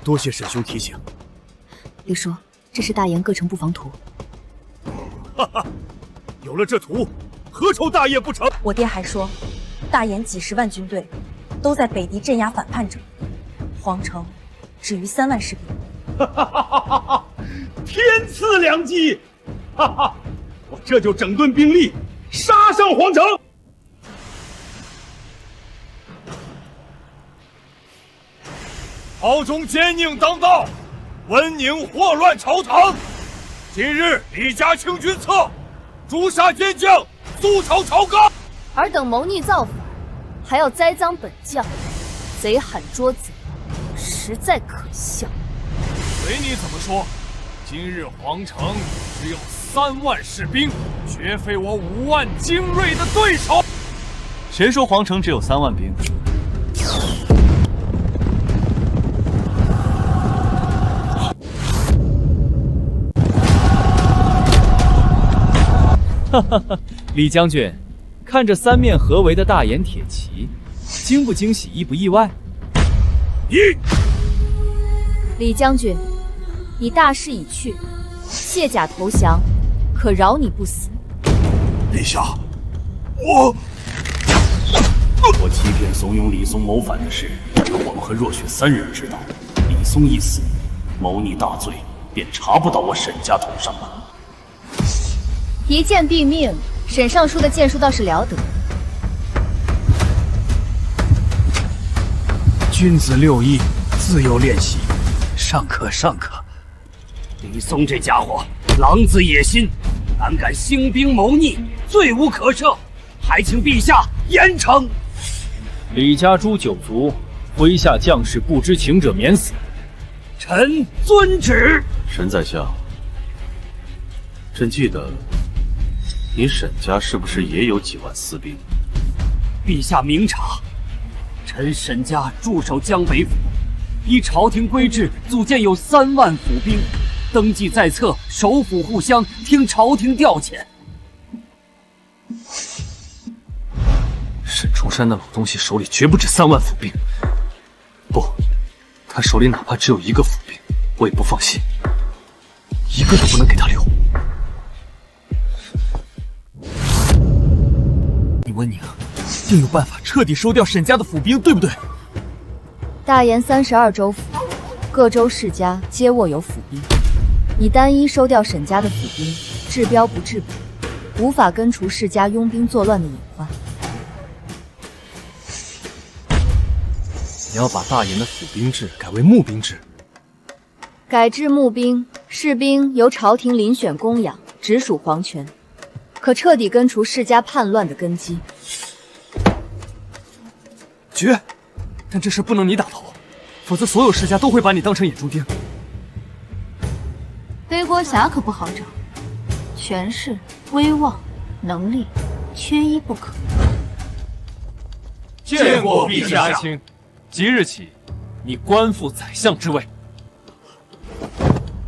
[SPEAKER 4] 多謝沈兄提醒。
[SPEAKER 2] 李叔，這是大研各城布防圖。
[SPEAKER 11] 哈哈，有了這圖，何愁大業不成？
[SPEAKER 6] 我爹還說，大研幾十萬軍隊都在北狄鎮壓反叛者，皇城只餘3萬士兵。
[SPEAKER 11] 哈哈哈哈哈！天賜良機！哈哈，我這就整頓兵力，殺上皇城。朝中奸佞當道，溫寧禍亂朝堂。今日李家清君側，誅殺奸將，肅抄朝綱。
[SPEAKER 6] 爾等謀逆造反，還要栽贓本將，賊喊捉賊，實在可笑。
[SPEAKER 11] 隨你怎麼說，今日皇城只有3萬士兵，絕非我5萬精銳的對手。
[SPEAKER 15] 誰說皇城只有3萬兵？
[SPEAKER 3] 哈哈哈，李將軍，看着3面合圍的大研鐵騎，驚不驚喜，意不意外？
[SPEAKER 6] 李將軍，你大勢已去，卸甲投降，可饒你不死。
[SPEAKER 7] 陛下，我欺騙慫恿李松謀反的事，由我和若雪3人知道。李松一死，謀逆大罪便查不到我沈家頭上了。
[SPEAKER 6] 一箭斃命，沈尚書的劍術倒是了得。
[SPEAKER 11] 君子6藝，自有練習，尚可尚可。
[SPEAKER 10] 李松這家伙狼子野心，膽敢興兵謀逆，罪無可赦，還請陛下嚴懲。
[SPEAKER 3] 李家誅9族，麾下將士不知情者免死。
[SPEAKER 10] 臣遵旨。
[SPEAKER 15] 沈宰相，朕記得你沈家是不是也有幾萬私兵？
[SPEAKER 10] 陛下明察，臣沈家駐守江北府，依朝廷規制組建有3萬府兵，登記在冊，守府護鄉，聽朝廷調遣。
[SPEAKER 15] 沈重山那老東西手裡絕不止3萬府兵，不，他手裡哪怕只有1個府兵，
[SPEAKER 13] 我也不放心，一个都不能给他留。你温宁定有办法彻底收掉沈家的府兵，对不对？
[SPEAKER 6] 大研32州府，各州世家皆握有府兵。你单一收掉沈家的府兵，治标不治本，无法根除世家拥兵作乱的隐患。
[SPEAKER 13] 你要把大研的府兵制改为募兵制？
[SPEAKER 6] 改制募兵，士兵由朝廷遴选供养，直属皇权，可彻底根除世家叛亂的根基。
[SPEAKER 13] 绝！但這事不能你打頭，否則所有世家都會把你當成眼中釘。
[SPEAKER 16] 背鍋俠可不好找，權勢、威望、能力，缺一不可。
[SPEAKER 20] 見過陛下。卿，即日起，你官復宰相之位。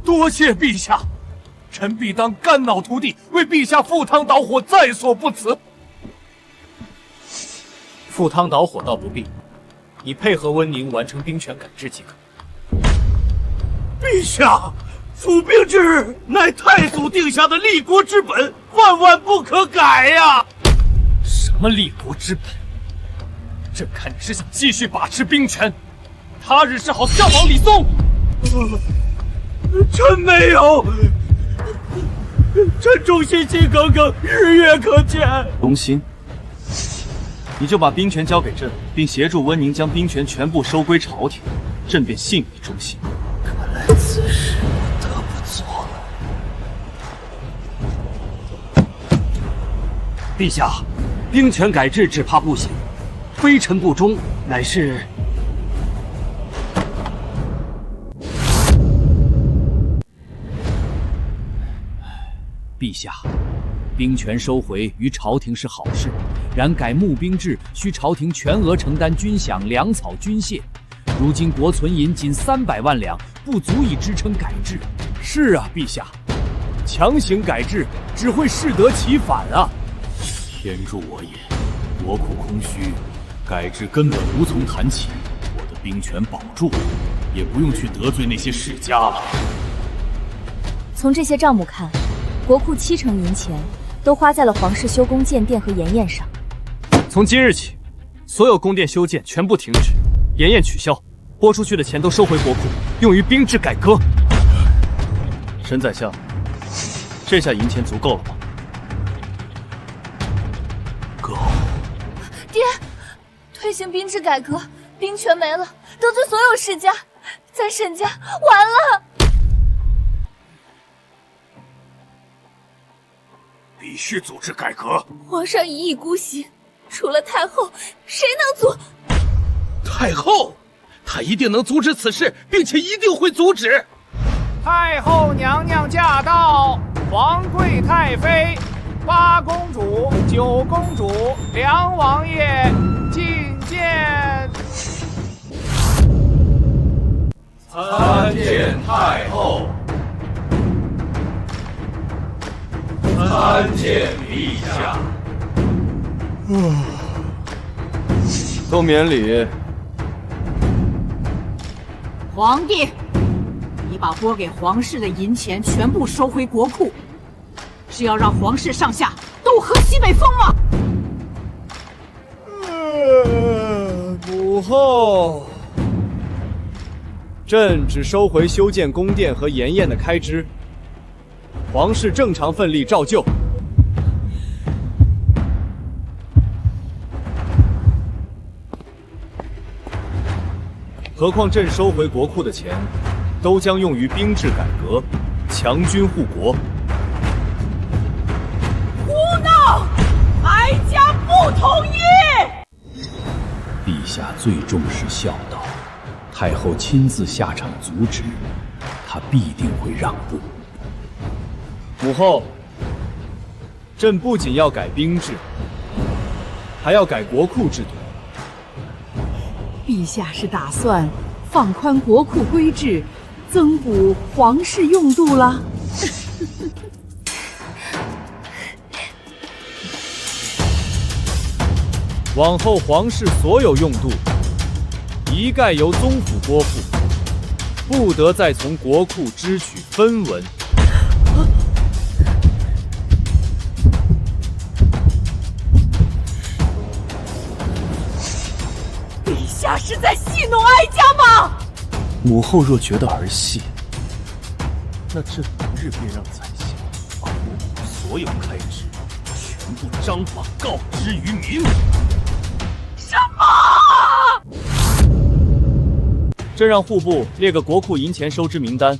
[SPEAKER 11] 多謝陛下，臣必當肝腦塗地，為陛下赴湯蹈火，在所不辭。
[SPEAKER 13] 赴湯蹈火倒不必，你配合溫寧完成兵權改制即可。
[SPEAKER 11] 陛下，府兵制乃太祖定下的立國之本，萬萬不可改呀！
[SPEAKER 20] 什麼立國之本？朕看你是想繼續把持兵權，他日是好效仿李松。
[SPEAKER 11] 臣沒有，臣忠心心耿耿，日月可見。
[SPEAKER 13] 忠心？你就把兵權交給朕，並協助溫寧將兵權全部收歸朝廷，朕便信你忠心。
[SPEAKER 19] 看來此事我得不做了。
[SPEAKER 10] 陛下，兵權改制只怕不行，非臣不忠，乃是。
[SPEAKER 12] 陛下，兵权收回于朝廷是好事，然改募兵制需朝廷全額承擔軍饷、糧草、軍械。如今國存銀僅300萬兩，不足以支撐改制。
[SPEAKER 3] 是啊，陛下，強行改制只會適得其反啊！
[SPEAKER 5] 天助我也，國庫空虛，改制根本無從談起。我的兵權保住，也不用去得罪那些世家了。
[SPEAKER 6] 從這些賬目看，國庫70%銀錢都花在了皇室修宮建殿和鹽宴上。
[SPEAKER 13] 從今日起，所有宮殿修建全部停止，鹽宴取消，撥出去的錢都收回國庫，用於兵制改革。沈宰相，這下銀錢足夠了嗎？
[SPEAKER 5] 夠。
[SPEAKER 6] 爹，推行兵制改革，兵權沒了，得罪所有世家，咱沈家完了。
[SPEAKER 11] 必須組織改革。
[SPEAKER 6] 皇上一意孤行，除了太后，誰能阻？
[SPEAKER 11] 太後，她一定能阻止此事，並且一定會阻止。
[SPEAKER 3] 太后娘娘駕到，皇貴太妃、八公主、九公主、梁王爺覲見。
[SPEAKER 11] 參見太後。參見陛下。
[SPEAKER 13] 都免禮。
[SPEAKER 21] 皇帝，你把撥給皇室的銀錢全部收回國庫，是要讓皇室上下都喝西北風嗎？
[SPEAKER 3] 母後，朕只收回修建宮殿和鹽宴的開支。皇室正常奮力照舊。何況朕收回國庫的錢，都將用於兵制改革，強軍護國。
[SPEAKER 21] 胡鬧！哀家不同意。
[SPEAKER 12] 陛下最重視孝道，太后親自下場阻止，他必定會讓步。
[SPEAKER 3] 母後，朕不僅要改兵制，還要改國庫制度。
[SPEAKER 21] 陛下是打算放寬國庫規制，增補皇室用度了？
[SPEAKER 3] 往後皇室所有用度，一概由宗府撥付，不得再從國庫支取分文。
[SPEAKER 21] 陛下是在戏弄哀家吗？
[SPEAKER 13] 母后若觉得儿戏，那这日便让宰相把国库所有开支全部张榜告知于民。
[SPEAKER 21] 什么？
[SPEAKER 3] 朕让户部列个国库银钱收支名单，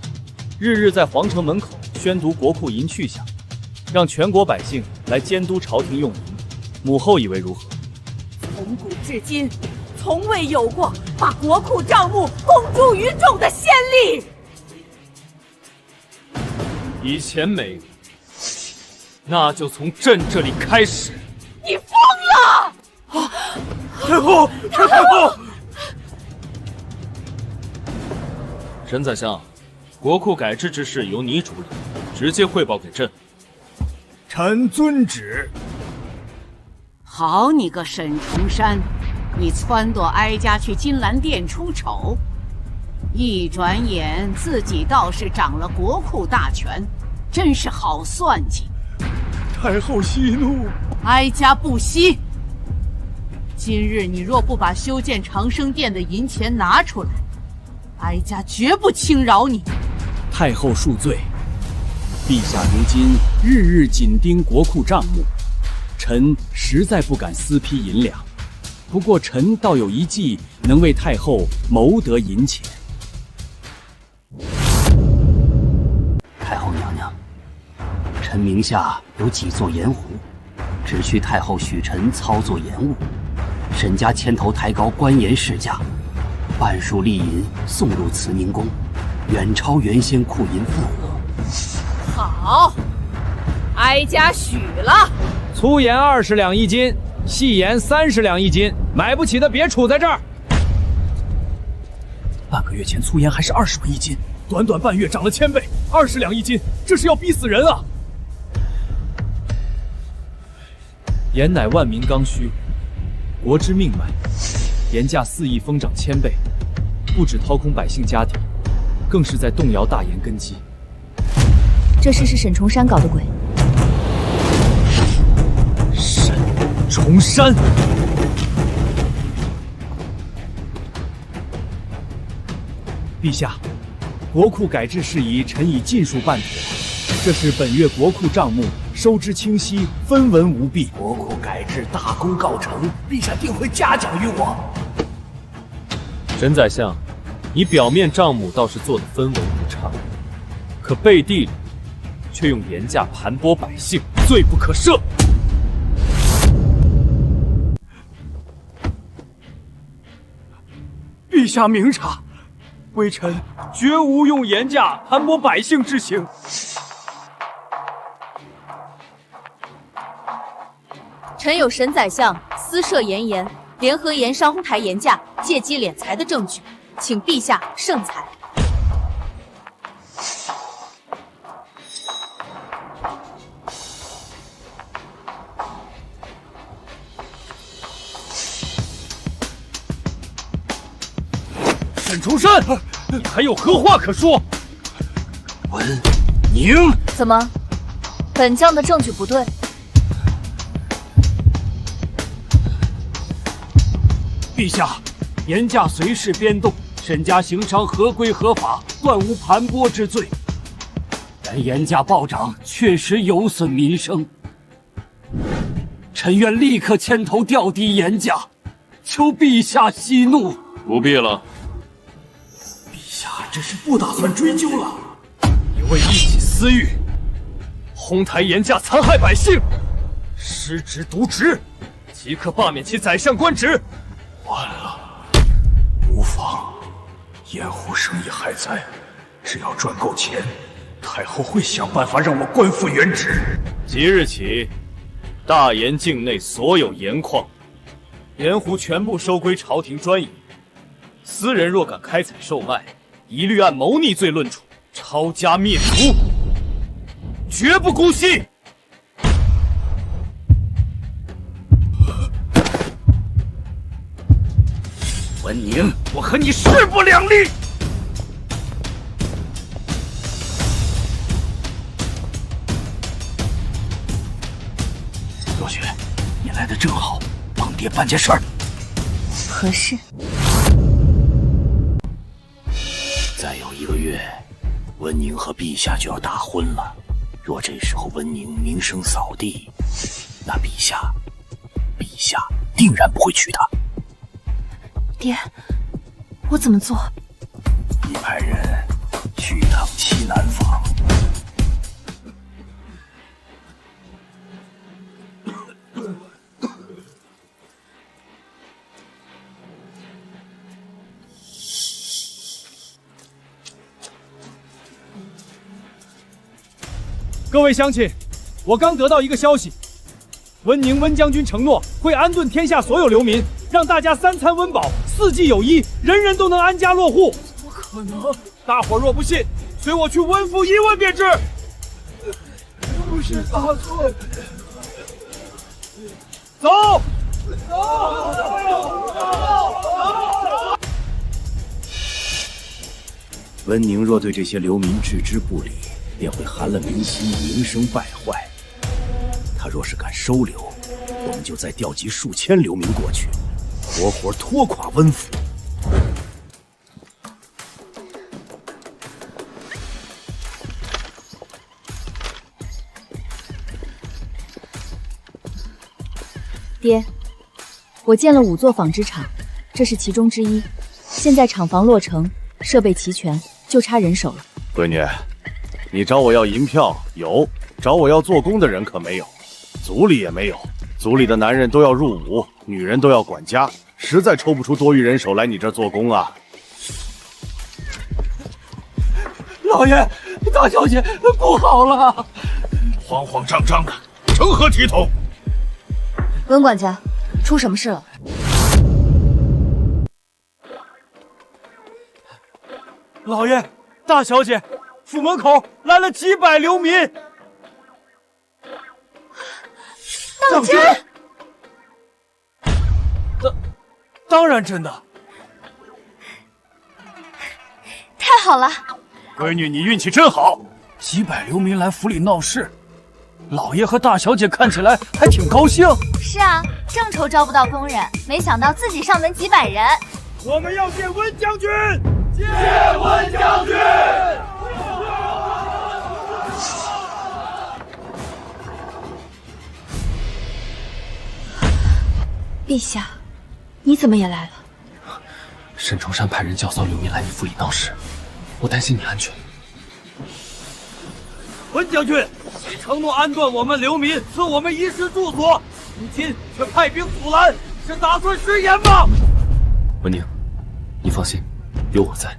[SPEAKER 3] 日日在皇城门口宣读国库银去向，让全国百姓来监督朝廷用银。母后以为如何？
[SPEAKER 21] 从古至今，从未有过把国库账目公诸于众的先例。
[SPEAKER 13] 以前没有，那就从朕这里开始。
[SPEAKER 21] 你疯了！
[SPEAKER 11] 太后，太后！
[SPEAKER 13] 沈宰相，国库改制之事由你主理，直接汇报给朕。
[SPEAKER 11] 臣遵旨。
[SPEAKER 21] 好你个沈重山，你撺掇哀家去金銮殿出丑，一转眼自己倒是掌了国库大权，真是好算计。
[SPEAKER 11] 太后息怒，
[SPEAKER 21] 哀家不息。今日你若不把修建长生殿的银钱拿出来，哀家绝不轻饶你。
[SPEAKER 12] 太后恕罪，陛下如今日日紧盯国库账目，臣實在不敢私批銀兩。不過臣倒有一計，能為太後謀得銀錢。
[SPEAKER 17] 太後娘娘，臣名下有幾座鹽壺，只需太後許臣操作鹽務，沈家牽頭抬高官鹽市價，半數利銀送入慈寧宮，遠超原先庫銀份額。
[SPEAKER 21] 好，哀家許了。
[SPEAKER 3] 粗鹽20兩一斤，細鹽30兩一斤，買不起的別杵在這兒。
[SPEAKER 8] 半個月前粗鹽還是20文一斤，短短半月漲了1000倍，20兩一斤，這是要逼死人啊！
[SPEAKER 3] 鹽乃萬民剛需，國之命脈，鹽價肆意瘋漲1000倍，不止掏空百姓家底，更是在動搖大鹽根基。
[SPEAKER 2] 這事是沈重山搞的鬼。
[SPEAKER 3] 沈重山，陛下，國庫改制事宜，臣已盡數辦妥。這是本月國庫賬目，收支清晰，分文無弊。
[SPEAKER 11] 國庫改制大功告成，陛下定會嘉獎於我。
[SPEAKER 13] 沈宰相，你表面賬目倒是做得分文不差，可背地裡卻用鹽價盤剝百姓，罪不可赦。
[SPEAKER 8] 陛下明察，微臣絕無用鹽價盤剝百姓之行。
[SPEAKER 6] 臣有沈宰相私設鹽鹽，聯合鹽商哄抬鹽價、借機斂財的證據，請陛下聖裁。
[SPEAKER 13] 沈重山，你還有何話可說？
[SPEAKER 11] 文寧，
[SPEAKER 6] 怎麼，本將的證據不對？
[SPEAKER 8] 陛下，鹽價隨時變動，沈家行商合規合法，斷無盤剝之罪。然鹽價暴漲，確實有損民生。臣願立刻牽頭調低鹽價，求陛下息怒。
[SPEAKER 13] 不必了。
[SPEAKER 11] 陛下這是不打算追究了？
[SPEAKER 13] 你為一己私欲，哄抬鹽價，殘害百姓，失職瀆職，即刻罷免其宰相官職。
[SPEAKER 11] 完了，無妨，鹽湖生意還在，只要賺夠錢，太後會想辦法讓我官復原職。
[SPEAKER 13] 即日起，大鹽境內所有鹽礦、鹽湖全部收歸朝廷專營。私人若敢開採售賣，一律按謀逆罪論處，抄家滅族，絕不姑息。
[SPEAKER 11] 文寧，我和你勢不兩立。
[SPEAKER 19] 來的正好，幫爹辦件事兒。
[SPEAKER 2] 何事？
[SPEAKER 7] 再有1個月，溫寧和陛下就要大婚了。若這時候溫寧名聲掃地，那陛下定然不會娶她。
[SPEAKER 2] 爹，我怎麼做？
[SPEAKER 7] 你派人去一趟西南坊。
[SPEAKER 3] 各位乡亲，我刚得到一個消息，溫寧溫將軍承諾會安頓天下所有流民，讓大家3餐溫飽，4季有衣，人人都能安家落戶。
[SPEAKER 11] 怎麼可能？大伙若不信，隨我去溫府一問便知。不是大錯。
[SPEAKER 3] 走。
[SPEAKER 7] 溫寧若對這些流民置之不理，便會寒了民心，名聲敗壞。他若是敢收留，我們就再調集數千流民過去，活活拖垮溫府。
[SPEAKER 2] 爹，我建了5座纺织廠，這是其中之一。現在廠房落成，設備齊全，就差人手了。
[SPEAKER 4] 閨女，你找我要銀票有，找我要做工的人可沒有，族裡也沒有。族裡的男人都要入伍，女人都要管家，實在抽不出多餘人手來你這做工啊。
[SPEAKER 11] 老爺，大小姐不好了！
[SPEAKER 18] 慌慌张张的，成何體統？
[SPEAKER 2] 溫管家，出什麼事了？
[SPEAKER 3] 老爺，大小姐，府門口來了幾百流民。
[SPEAKER 6] 當真？
[SPEAKER 3] 當然真的。
[SPEAKER 6] 太好了！
[SPEAKER 18] 閨女，你運氣真好。
[SPEAKER 1] 幾百流民來府裡鬧事，老爺和大小姐看起來還挺高興。
[SPEAKER 6] 是啊，正愁招不到工人，沒想到自己上門幾百人。
[SPEAKER 11] 我們要見溫將軍！
[SPEAKER 18] 見溫將軍！
[SPEAKER 2] 陛下，你怎麼也來了？
[SPEAKER 15] 沈重山派人教唆流民來你府裡鬧事，我擔心你安全。
[SPEAKER 11] 溫將軍，你承諾安頓我們流民，賜我們衣食住所，如今卻派兵阻攔，是打算食言嗎？
[SPEAKER 15] 溫寧，你放心，有我在，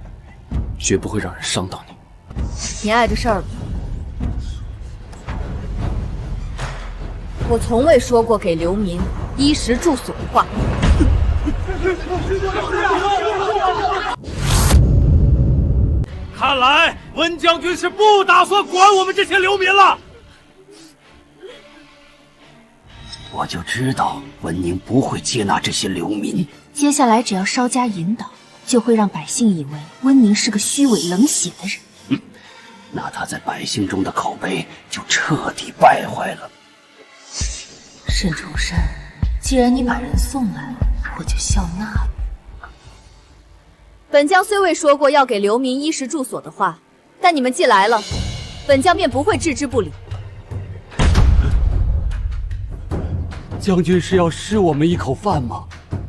[SPEAKER 15] 絕不會讓人傷到你。
[SPEAKER 2] 你礙着事兒了。我從未說過給流民衣食住所的話。
[SPEAKER 11] 看來溫將軍是不打算管我們這些流民了。
[SPEAKER 17] 我就知道溫寧不會接納這些流民。
[SPEAKER 2] 接下來只要稍加引導，就會讓百姓以為溫寧是個虛偽冷血的人。
[SPEAKER 17] 那他在百姓中的口碑就徹底敗壞了。
[SPEAKER 2] 沈重山，既然你把人送來，我就笑納了。本将雖未說過要給流民衣食住所的話，但你們既來了，本將便不會置之不理。
[SPEAKER 10] 將軍是要施我們一口飯嗎？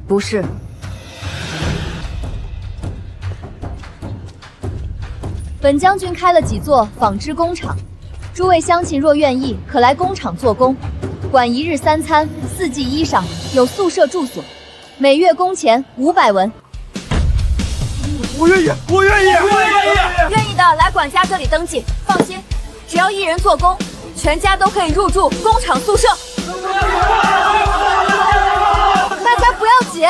[SPEAKER 2] 不是。本將軍開了幾座紡織工廠，諸位鄉親若願意，可來工廠做工，管1日3餐，4季衣裳，有宿舍住所，每月工錢500文。
[SPEAKER 11] 我願意，我願意，我願意！
[SPEAKER 2] 願意的來管家這裡登記。放心，只要1人做工，全家都可以入住工廠宿舍。大家不要急，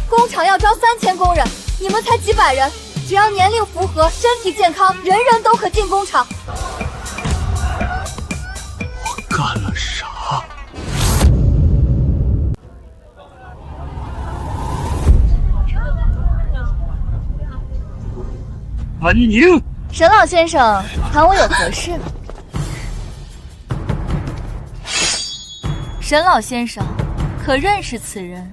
[SPEAKER 2] 工廠要招3000工人，你們才幾百人，只要年齡符合、身體健康，人人都可進工廠。
[SPEAKER 18] 我幹了啥？溫寧，
[SPEAKER 2] 沈老先生，喊我有何事？沈老先生，
[SPEAKER 6] 可認識此人？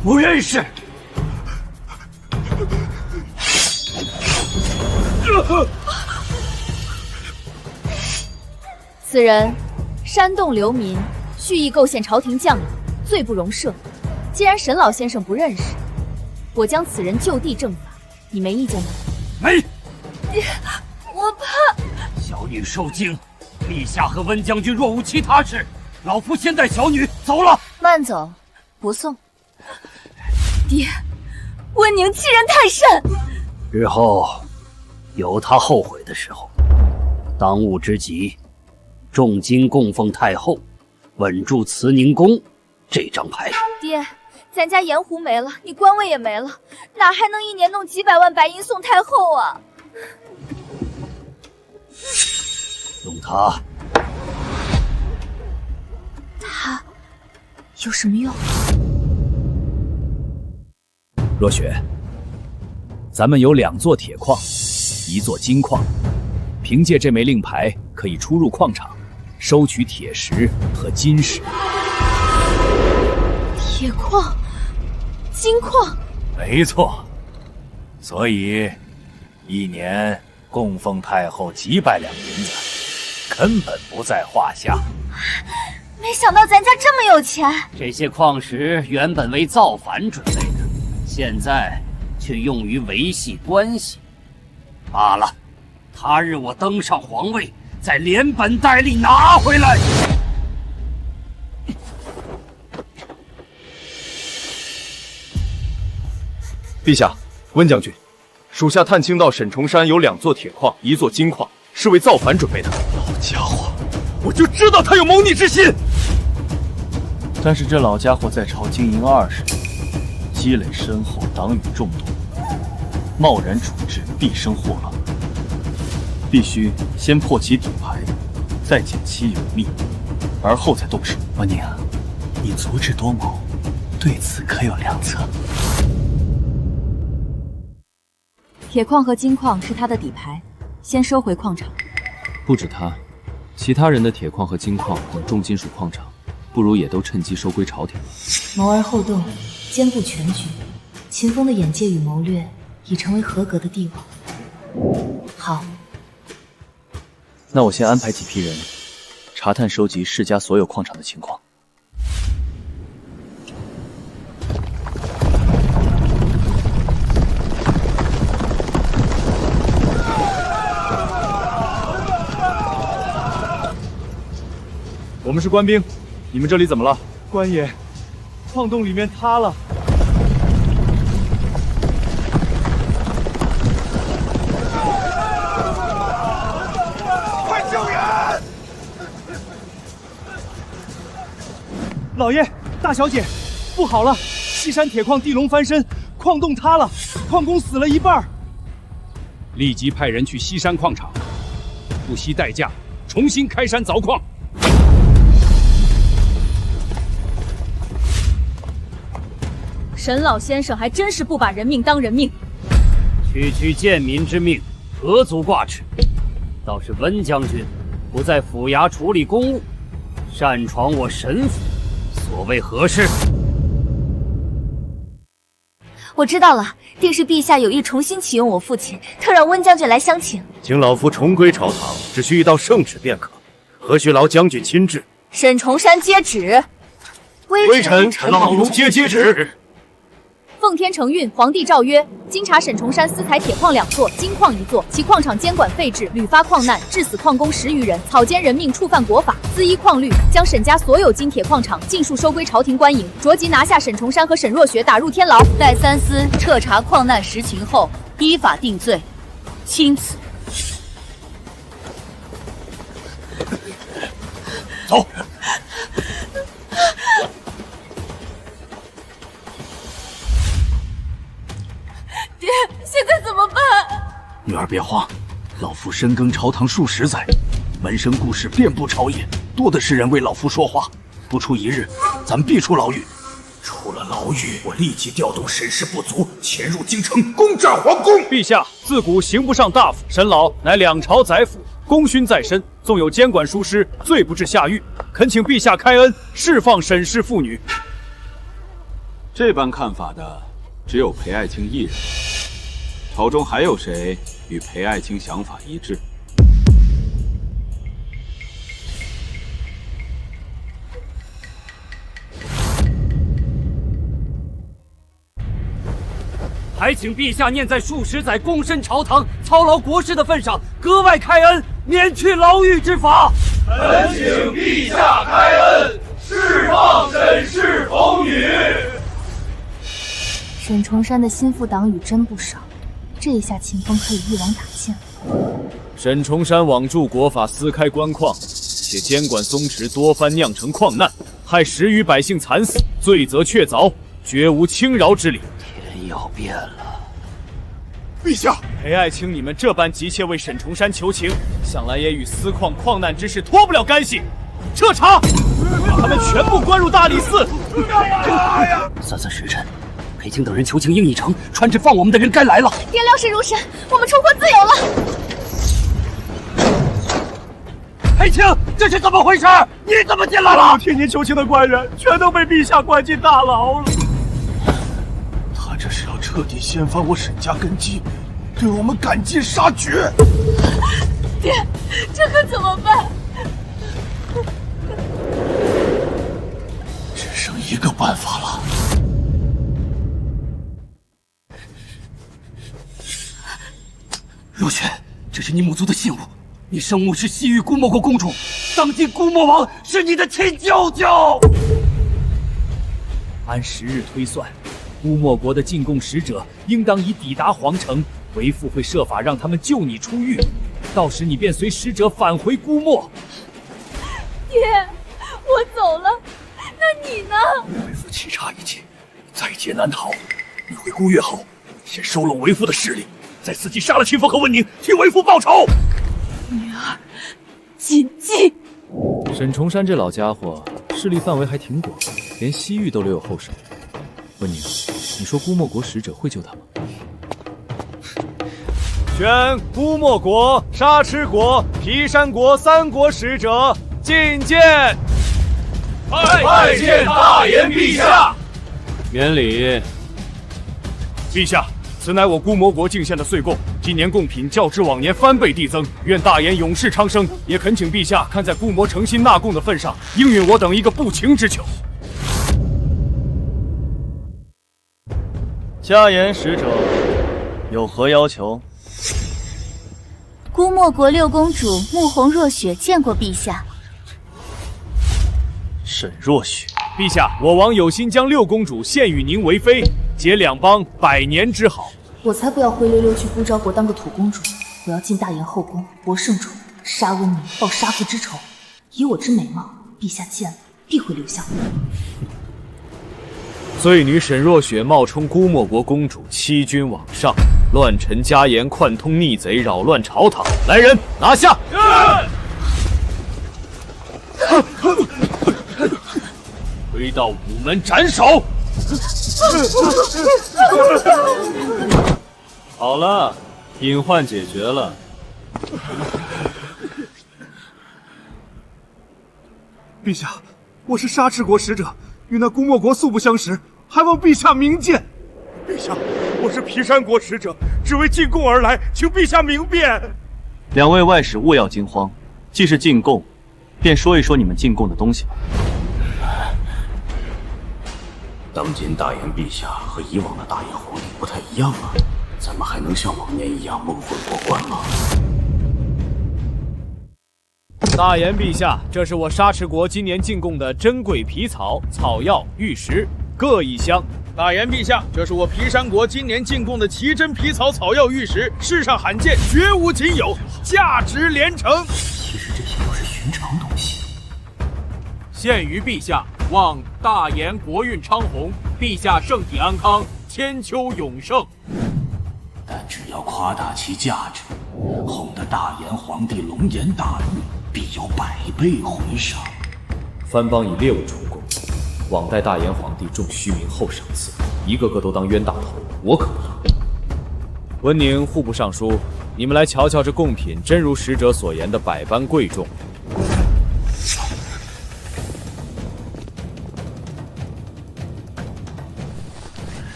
[SPEAKER 1] 不認識。
[SPEAKER 6] 此人煽動流民，蓄意構陷朝廷將領，罪不容赦。既然沈老先生不認識，我將此人就地正法，你沒意見嗎？
[SPEAKER 18] 沒。
[SPEAKER 6] 爹，我怕。
[SPEAKER 18] 小女受驚，陛下和溫將軍若無其他事，老夫先帶小女走了。
[SPEAKER 6] 慢走，不送。爹，溫寧欺人太甚。
[SPEAKER 17] 日後有他後悔的時候，當務之急，重金供奉太后，穩住慈寧宮這張牌。
[SPEAKER 6] 爹，咱家鹽湖沒了，你官位也沒了，哪還能一年弄幾百萬白銀送太後啊？
[SPEAKER 17] 用它。
[SPEAKER 6] 它有什麼用？
[SPEAKER 12] 若雪，咱們有2座鐵礦，1座金礦，憑借這枚令牌，可以出入礦場，收取鐵石和金石。
[SPEAKER 6] 鐵礦、金礦，
[SPEAKER 19] 沒錯。所以1年供奉太後幾百兩銀子，根本不在話下。
[SPEAKER 6] 沒想到咱家這麼有錢。
[SPEAKER 17] 這些礦石原本為造反準備的，現在卻用於維繫關係。罷了，他日我登上皇位，再連本帶利拿回來。
[SPEAKER 8] 陛下，溫將軍，屬下探聽到沈重山有2座鐵礦，1座金礦，是為造反準備的。老家伙，我就知道他有謀逆之心。
[SPEAKER 13] 但是這老家伙在朝經營20年，積累深厚，黨羽眾多，貿然處置必生禍亂。必須先破其底牌，再減其有密，而後再動手。溫寧，你足智多謀，對此可有良策？
[SPEAKER 2] 鐵礦和金礦是他的底牌，先收回礦場。
[SPEAKER 15] 不止他，其他人的鐵礦和金礦等重金屬礦場，不如也都趁機收歸朝廷。
[SPEAKER 16] 謀而後動，兼顧全局。秦風的眼界與謀略已成為合格的帝王。好，
[SPEAKER 13] 那我先安排幾批人，查探收集世家所有礦場的情況。
[SPEAKER 8] 我們是官兵，你們這裡怎麼了？
[SPEAKER 20] 官爺，礦洞裡面塌了。
[SPEAKER 11] 快救人！
[SPEAKER 20] 老爺，大小姐，不好了！西山鐵礦地龍翻身，礦洞塌了，礦工死了一半。
[SPEAKER 12] 立即派人去西山礦場，不惜代價重新開山鑿礦。
[SPEAKER 6] 沈老先生還真是不把人命當人命。
[SPEAKER 17] 區區賤民之命，何足掛齒？倒是溫將軍不在府衙處理公務，擅闖我沈府，所謂何事？
[SPEAKER 6] 我知道了，定是陛下有意重新啟用我父親，特讓溫將軍來相請。
[SPEAKER 4] 請老夫重歸朝堂，只需一道聖旨便可，何須勞將軍親至？
[SPEAKER 6] 沈重山接旨。
[SPEAKER 4] 微臣陳老奴接旨。
[SPEAKER 6] 奉天承運，皇帝詔曰：經查沈重山私採鐵礦2座，金礦1座，其礦場監管廢置，屢發礦難，致死礦工10餘人，草菅人命，觸犯國法。茲依礦律，將沈家所有金鐵礦場盡數收歸朝廷官營，着即拿下沈重山和沈若雪，打入天牢。待三司徹查礦難實情後，依法定罪。欽此。
[SPEAKER 19] 走。
[SPEAKER 6] 爹，现在怎么办？
[SPEAKER 11] 女兒別慌，老夫深耕朝堂數十載，門生故事遍布朝野，多的是人為老夫說話。不出1日，咱必出牢獄。出了牢狱，我立即調動沈氏部族潛入京城，攻占皇宮。
[SPEAKER 13] 陛下，自古刑不上大夫，沈老乃两朝宰辅，功勋在身，縱有監管疏失，罪不至下獄。懇請陛下開恩，釋放沈氏婦女。
[SPEAKER 9] 這般看法的只有裴愛卿一人，朝中還有誰與裴愛卿想法一致？
[SPEAKER 10] 还請陛下念在數十載躬身朝堂、操勞國事的份上，格外開恩，免去牢獄之罰。
[SPEAKER 11] 懇請陛下開恩，釋放沈氏婦女。
[SPEAKER 6] 沈重山的心腹黨羽真不少，這一下秦風可以一網打盡了。
[SPEAKER 13] 沈重山罔助國法，撕開官礦，且監管鬆弛，多番釀成礦難，害10餘百姓慘死，罪責確鑿，絕無輕饒之理。
[SPEAKER 17] 要變了，
[SPEAKER 13] 陛下，裴愛卿你們這般急切為沈重山求情，想來也與私礦礦難之事脫不了干係。徹查，把他們全部關入大理寺。
[SPEAKER 10] 算算時辰，裴青等人求情應已成，傳旨放我們的人該來了。
[SPEAKER 6] 天亮是如神，我們重獲自由了。
[SPEAKER 10] 裴青，這是怎麼回事？你怎麼進來了？
[SPEAKER 13] 替您求情的官人全都被陛下關進大牢了。
[SPEAKER 11] 這是要徹底掀翻我沈家根基，对我們趕盡殺絕。
[SPEAKER 6] 爹，這可怎麼辦？
[SPEAKER 11] 只剩一個辦法了。
[SPEAKER 10] 若璇，這是你母族的信物，你生母是西域姑墨國公主，當今姑墨王是你的親舅舅。
[SPEAKER 12] 按時日推算，姑墨國的進貢使者應當已抵達皇城，為父會設法讓他們救你出獄，到時你便隨使者返回姑墨。
[SPEAKER 6] 爹，我走了，那你呢？
[SPEAKER 11] 為父沏茶一氣，在劫難逃。你回姑岳後，先收攏為父的勢力，再伺機殺了秦風和溫寧，替為父報仇。
[SPEAKER 6] 女兒，謹記。
[SPEAKER 12] 沈重山這老家伙勢力範圍還挺廣，連西域都留有後手。溫寧，你說姑墨國使者會救他嗎？
[SPEAKER 13] 宣姑墨國、沙池國、皮山國3國使者覲見。
[SPEAKER 11] 拜見大言陛下。
[SPEAKER 13] 免禮。陛下，此乃我姑墨國進獻的歲貢，今年貢品較之往年翻倍遞增，願大言永世昌生。也懇請陛下看在姑墨誠心納貢的份上，應允我等一個不情之求。
[SPEAKER 3] 家言使者有何要求？
[SPEAKER 6] 姑墨國6公主穆紅若雪見過陛下。
[SPEAKER 13] 沈若雪，陛下，我王有心將6公主獻與您為妃，結兩邦100年之好。
[SPEAKER 2] 我才不要灰溜溜去姑昭國當個土公主，我要進大言後宮博聖寵，殺溫寧，報殺父之仇。以我之美貌，陛下見了必會留下我。
[SPEAKER 13] 罪女沈若雪冒充姑墨國公主，欺君罔上，亂臣家言，貫通逆賊，擾亂朝堂。來人，拿下！
[SPEAKER 11] 推到午門斬首。
[SPEAKER 15] 好了，隱患解決了。
[SPEAKER 8] 陛下，我是沙池國使者，與那姑墨國素不相識，還望陛下明鑑。
[SPEAKER 11] 陛下，我是皮山國使者，只為進貢而來，請陛下明辨。
[SPEAKER 15] 兩位外使勿要驚慌，既是進貢，便說一說你們進貢的東西吧。
[SPEAKER 7] 當今大言陛下和以往的大言皇帝不太一樣啊，怎麼還能像往年一樣蒙混過關嗎？
[SPEAKER 13] 大言陛下，這是我沙池國今年進貢的珍貴皮草、草藥、玉石，各1箱。
[SPEAKER 20] 大言陛下，這是我皮山國今年進貢的奇珍皮草、草藥、玉石，世上罕見，絕無僅有，價值連城。
[SPEAKER 17] 其實這些都是尋常東西。
[SPEAKER 20] 獻於陛下，望大言國運昌宏，陛下聖體安康，千秋永盛。
[SPEAKER 17] 但只要誇大其價值，哄得大言皇帝龍顏大悅，必有100倍回賞。
[SPEAKER 12] 藩邦以獵物充公，
[SPEAKER 15] 往代大炎皇帝重虛名后赏赐，一个个都当冤大头，我可不要。
[SPEAKER 3] 温宁户部尚书，你们来瞧瞧这贡品，真如使者所言的百般贵重。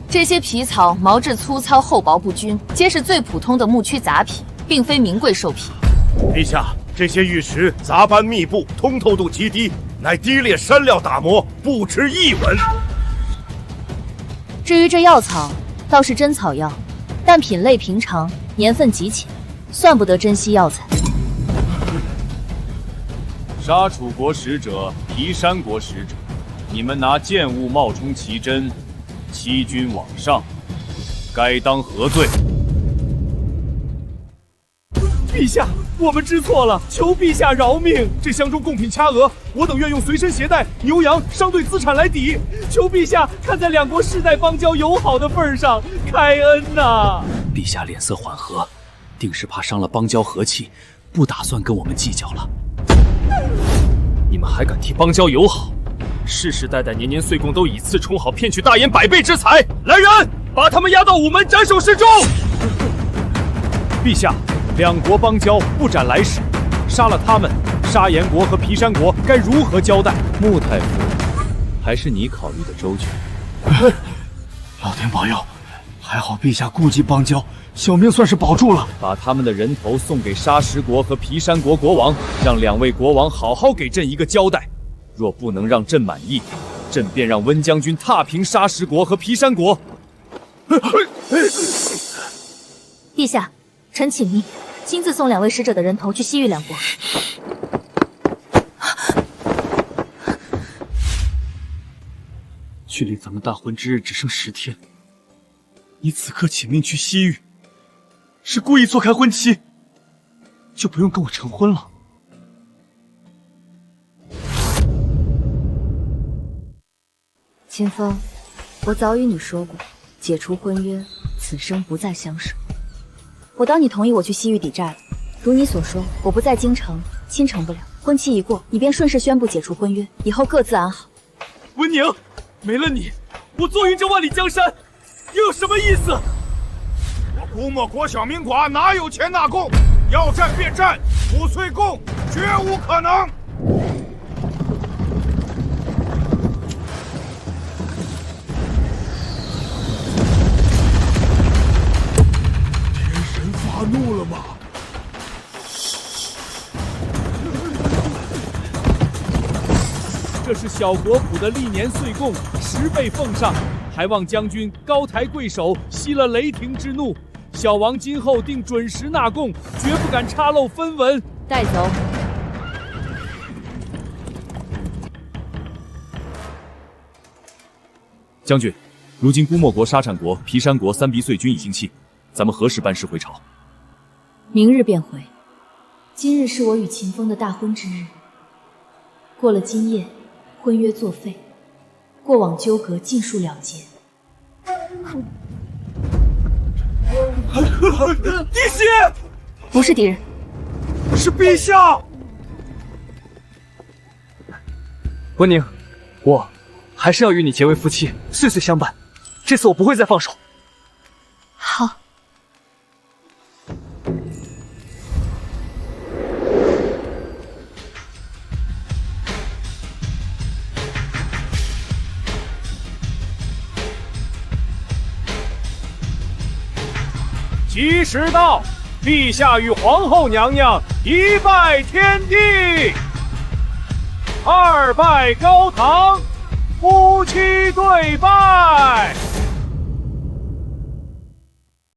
[SPEAKER 2] 这些皮草毛质粗糙，厚薄不均，皆是最普通的牧区杂皮，并非名贵兽皮。
[SPEAKER 4] 陛下，这些玉石杂斑密布，通透度极低，乃低劣山料打磨，不值一文。
[SPEAKER 2] 至于这药草，倒是真草药，但品类平常，年份极浅，算不得珍稀药材。
[SPEAKER 3] 杀楚国使者、皮山国使者，你们拿贱物冒充奇珍，欺君罔上，该当何罪？
[SPEAKER 8] 陛下，我们知错了，求陛下饶命！这箱中贡品掐额，我等愿用随身携带牛羊商队资產來抵。求陛下看在兩國世代邦交友好的份上，開恩吶！
[SPEAKER 12] 陛下臉色緩和，定是怕傷了邦交和氣，不打算跟我們計較了。
[SPEAKER 13] 你們還敢替邦交友好？世世代代年年歲貢都以次充好，騙取大燕百倍之財。來人，把他們押到午門斬首示眾。
[SPEAKER 3] 陛下，兩國邦交不斬來使，殺了他們，沙岩國和皮山國該如何交代？穆太傅，還是你考慮的周全。
[SPEAKER 11] 老天保佑，還好陛下顧及邦交，小命算是保住了。
[SPEAKER 3] 把他們的人頭送給沙石國和皮山國國王，讓兩位國王好好給朕一個交代。若不能讓朕滿意，朕便讓溫將軍踏平沙石國和皮山國。
[SPEAKER 2] 陛下，臣請命，親自送兩位使者的人頭去西域兩國。
[SPEAKER 8] 距離咱們大婚之日只剩10天，你此刻請命去西域，是故意錯開婚期，就不用跟我成婚了。
[SPEAKER 2] 秦風，我早與你說過，解除婚約，此生不再相守。我當你同意我去西域抵債了。如你所說，我不在京城，親成不了。婚期一過，你便順勢宣布解除婚約，以後各自安好。
[SPEAKER 8] 溫寧，沒了你，我坐雲這萬里江山，又有什麼意思？
[SPEAKER 11] 我姑墨國小民寡哪有錢納貢？要戰便戰，不遂貢，絕無可能。
[SPEAKER 8] 發怒了嗎？這是小國府的歷年歲貢，10倍奉上，還望將軍高抬貴手，息了雷霆之怒。小王今後定準時納貢，絕不敢插漏分文。
[SPEAKER 2] 帶走。
[SPEAKER 3] 將軍，如今姑墨國、沙產國、皮山國3逼歲均已經棄，咱們何時班師回朝？
[SPEAKER 2] 明日便回。今日是我與秦風的大婚之日，過了今夜，婚約作廢，過往糾葛盡數了結。
[SPEAKER 8] 弟媳，
[SPEAKER 2] 不是敵人，
[SPEAKER 8] 是陛下。
[SPEAKER 13] 溫寧，我還是要與你結為夫妻，歲歲相伴。這次我不會再放手。
[SPEAKER 2] 好。
[SPEAKER 3] 吉時到，陛下與皇后娘娘一拜天地，二拜高堂，夫妻對拜。